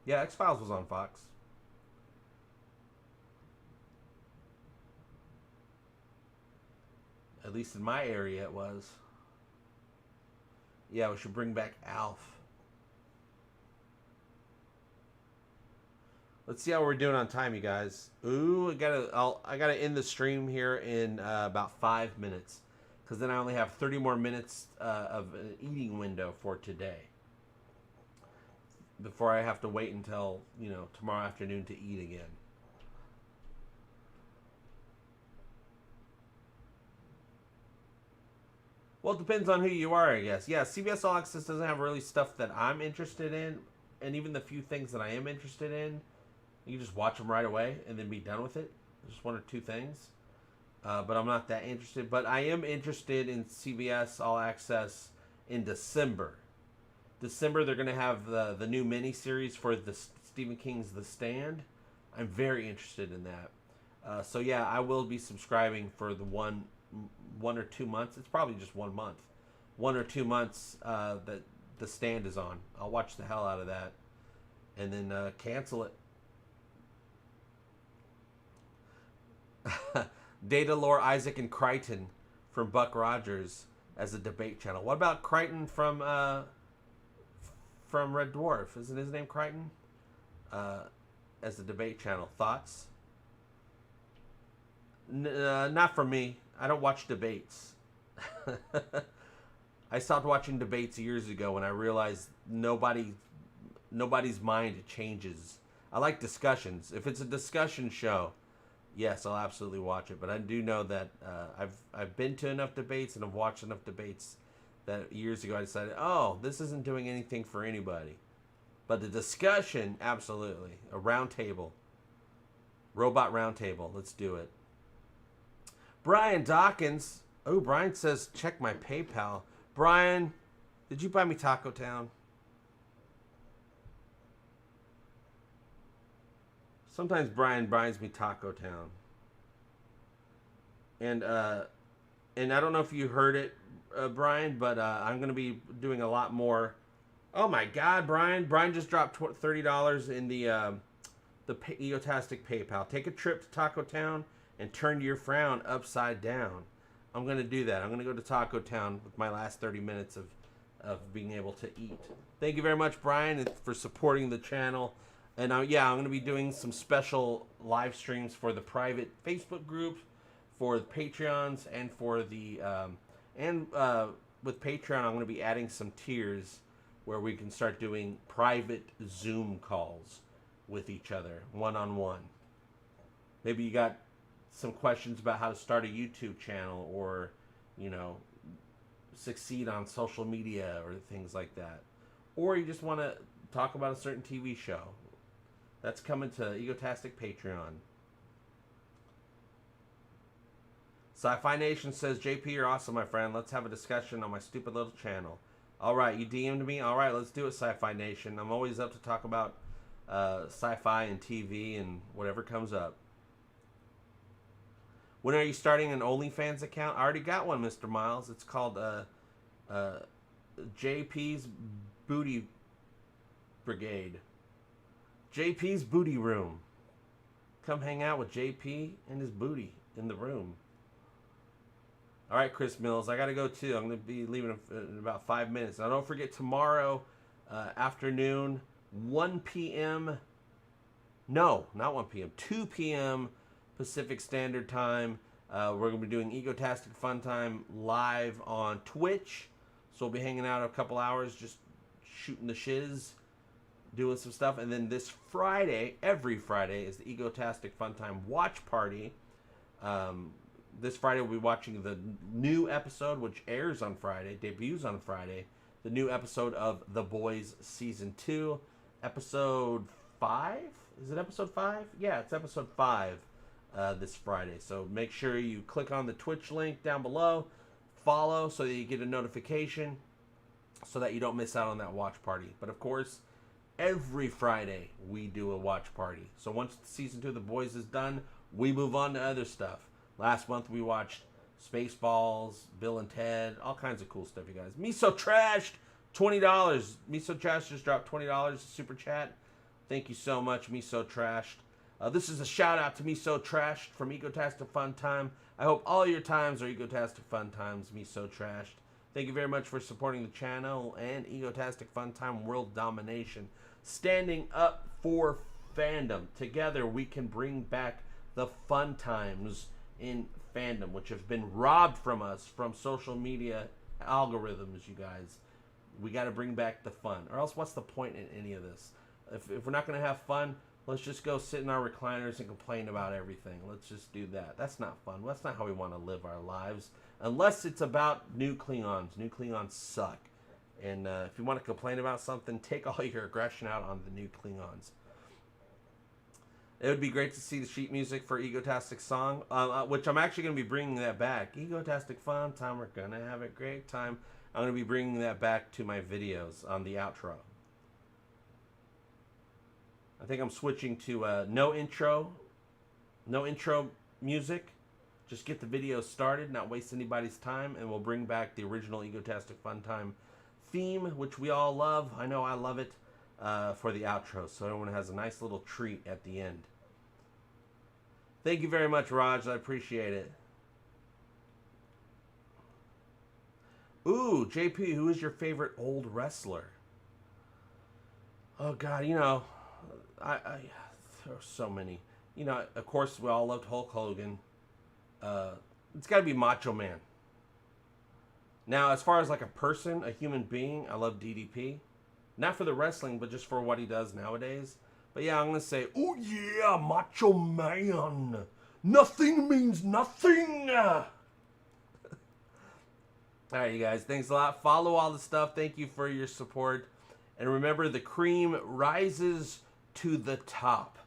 Yeah, X-Files was on Fox. At least in my area it was. Yeah, we should bring back Alf. Let's see how we're doing on time, you guys. Ooh, I gotta end the stream here in about 5 minutes, because then I only have 30 more minutes of an eating window for today. Before I have to wait until, you know, tomorrow afternoon to eat again. Well, it depends on who you are, I guess. Yeah, CBS All Access doesn't have really stuff that I'm interested in, and even the few things that I am interested in, you just watch them right away and then be done with it. Just 1 or 2 things. But I'm not that interested. But I am interested in CBS All Access in December. December, they're going to have the new miniseries for the Stephen King's The Stand. I'm very interested in that. So yeah, I will be subscribing for the one or 2 months. It's probably just 1 month. 1 or 2 months that The Stand is on. I'll watch the hell out of that, and then cancel it. Data Lore, Isaac, and Crichton from Buck Rogers as a debate channel. What about Crichton from Red Dwarf? Isn't his name Crichton? As a debate channel. Thoughts? Not for me. I don't watch debates. I stopped watching debates years ago when I realized nobody's mind changes. I like discussions. If it's a discussion show, yes, I'll absolutely watch it. But I do know that I've been to enough debates and I've watched enough debates that years ago I decided, oh, this isn't doing anything for anybody. But the discussion, absolutely. A round table. Robot round table. Let's do it. Brian Dawkins. Oh, Brian says, check my PayPal. Brian, did you buy me Taco Town? Sometimes Brian buys me Taco Town. And I don't know if you heard it, Brian, but I'm going to be doing a lot more. Oh my God, Brian. Brian just dropped $30 in the Egotastic PayPal. Take a trip to Taco Town and turn your frown upside down. I'm going to do that. I'm going to go to Taco Town with my last 30 minutes of being able to eat. Thank you very much, Brian, for supporting the channel. And yeah, I'm going to be doing some special live streams for the private Facebook group, for the Patreons, and for the with Patreon, I'm going to be adding some tiers where we can start doing private Zoom calls with each other, one-on-one. Maybe you got some questions about how to start a YouTube channel, or, you know, succeed on social media or things like that. Or you just want to talk about a certain TV show. That's coming to Egotastic Patreon. Sci-Fi Nation says, JP, you're awesome, my friend. Let's have a discussion on my stupid little channel. All right, you DM'd me? All right, let's do it, Sci-Fi Nation. I'm always up to talk about sci-fi and TV and whatever comes up. When are you starting an OnlyFans account? I already got one, Mr. Miles. It's called JP's Booty Brigade. JP's Booty Room. Come hang out with JP and his booty in the room. All right, Chris Mills, I got to go too. I'm going to be leaving in about 5 minutes. Now, don't forget tomorrow afternoon, 1 p.m. No, not 1 p.m. 2 p.m. Pacific Standard Time. We're going to be doing Egotastic FunTime live on Twitch. So we'll be hanging out a couple hours, just shooting the shiz, doing some stuff. And then this Friday, every Friday, is the Egotastic FunTime watch party. This Friday we'll be watching the new episode, which airs on Friday, debuts on Friday. The new episode of The Boys Season 2. Episode 5? Is it episode 5? Yeah, it's episode 5 this Friday. So make sure you click on the Twitch link down below. Follow so that you get a notification so that you don't miss out on that watch party. But of course, every Friday we do a watch party. So once Season 2 of The Boys is done, we move on to other stuff. Last month we watched Spaceballs, Bill and Ted, all kinds of cool stuff, you guys. Miso Trashed, $20. Miso Trashed just dropped $20 super chat. Thank you so much, Miso Trashed. This is a shout out to Miso Trashed from Egotastic FunTime. I hope all your times are Egotastic FunTimes, Miso Trashed. Thank you very much for supporting the channel and Egotastic FunTime World Domination. Standing up for fandom. Together we can bring back the fun times in fandom, which have been robbed from us from social media algorithms, you guys. We got to bring back the fun, or else what's the point in any of this? If we're not going to have fun, let's just go sit in our recliners and complain about everything. Let's just do that. That's not fun. That's not how we want to live our lives, unless it's about new Klingons. New Klingons suck. And if you want to complain about something, take all your aggression out on the new Klingons. It would be great to see the sheet music for Egotastic song, which I'm actually going to be bringing that back. Egotastic FunTime, we're going to have a great time. I'm going to be bringing that back to my videos on the outro. I think I'm switching to no intro music. Just get the video started, not waste anybody's time, and we'll bring back the original Egotastic FunTime theme, which we all love. I know I love it, for the outro. So everyone has a nice little treat at the end. Thank you very much, Raj. I appreciate it. Ooh, JP, who is your favorite old wrestler? Oh, God, you know, there are so many. You know, of course, we all loved Hulk Hogan. It's got to be Macho Man. Now, as far as like a person, a human being, I love DDP. Not for the wrestling, but just for what he does nowadays. But yeah, I'm going to say, oh yeah, Macho Man. Nothing means nothing. All right, you guys, thanks a lot. Follow all the stuff. Thank you for your support. And remember, the cream rises to the top.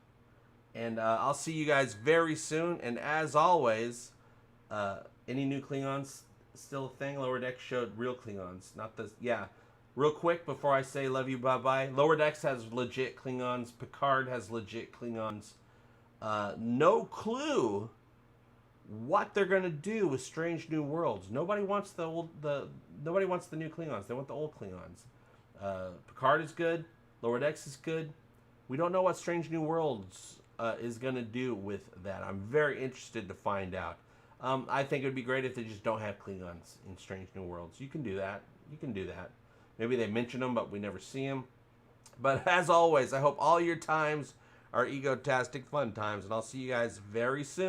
And I'll see you guys very soon. And as always, any new Klingons still a thing? Lower Decks showed real Klingons. Not this. Yeah. Real quick before I say love you, bye-bye. Lower Decks has legit Klingons. Picard has legit Klingons. No clue what they're gonna do with Strange New Worlds. Nobody wants nobody wants the new Klingons. They want the old Klingons. Picard is good. Lower Decks is good. We don't know what Strange New Worlds is gonna do with that. I'm very interested to find out. I think it would be great if they just don't have Klingons in Strange New Worlds. You can do that. You can do that. Maybe they mention them, but we never see them. But as always, I hope all your times are egotastic fun times, and I'll see you guys very soon.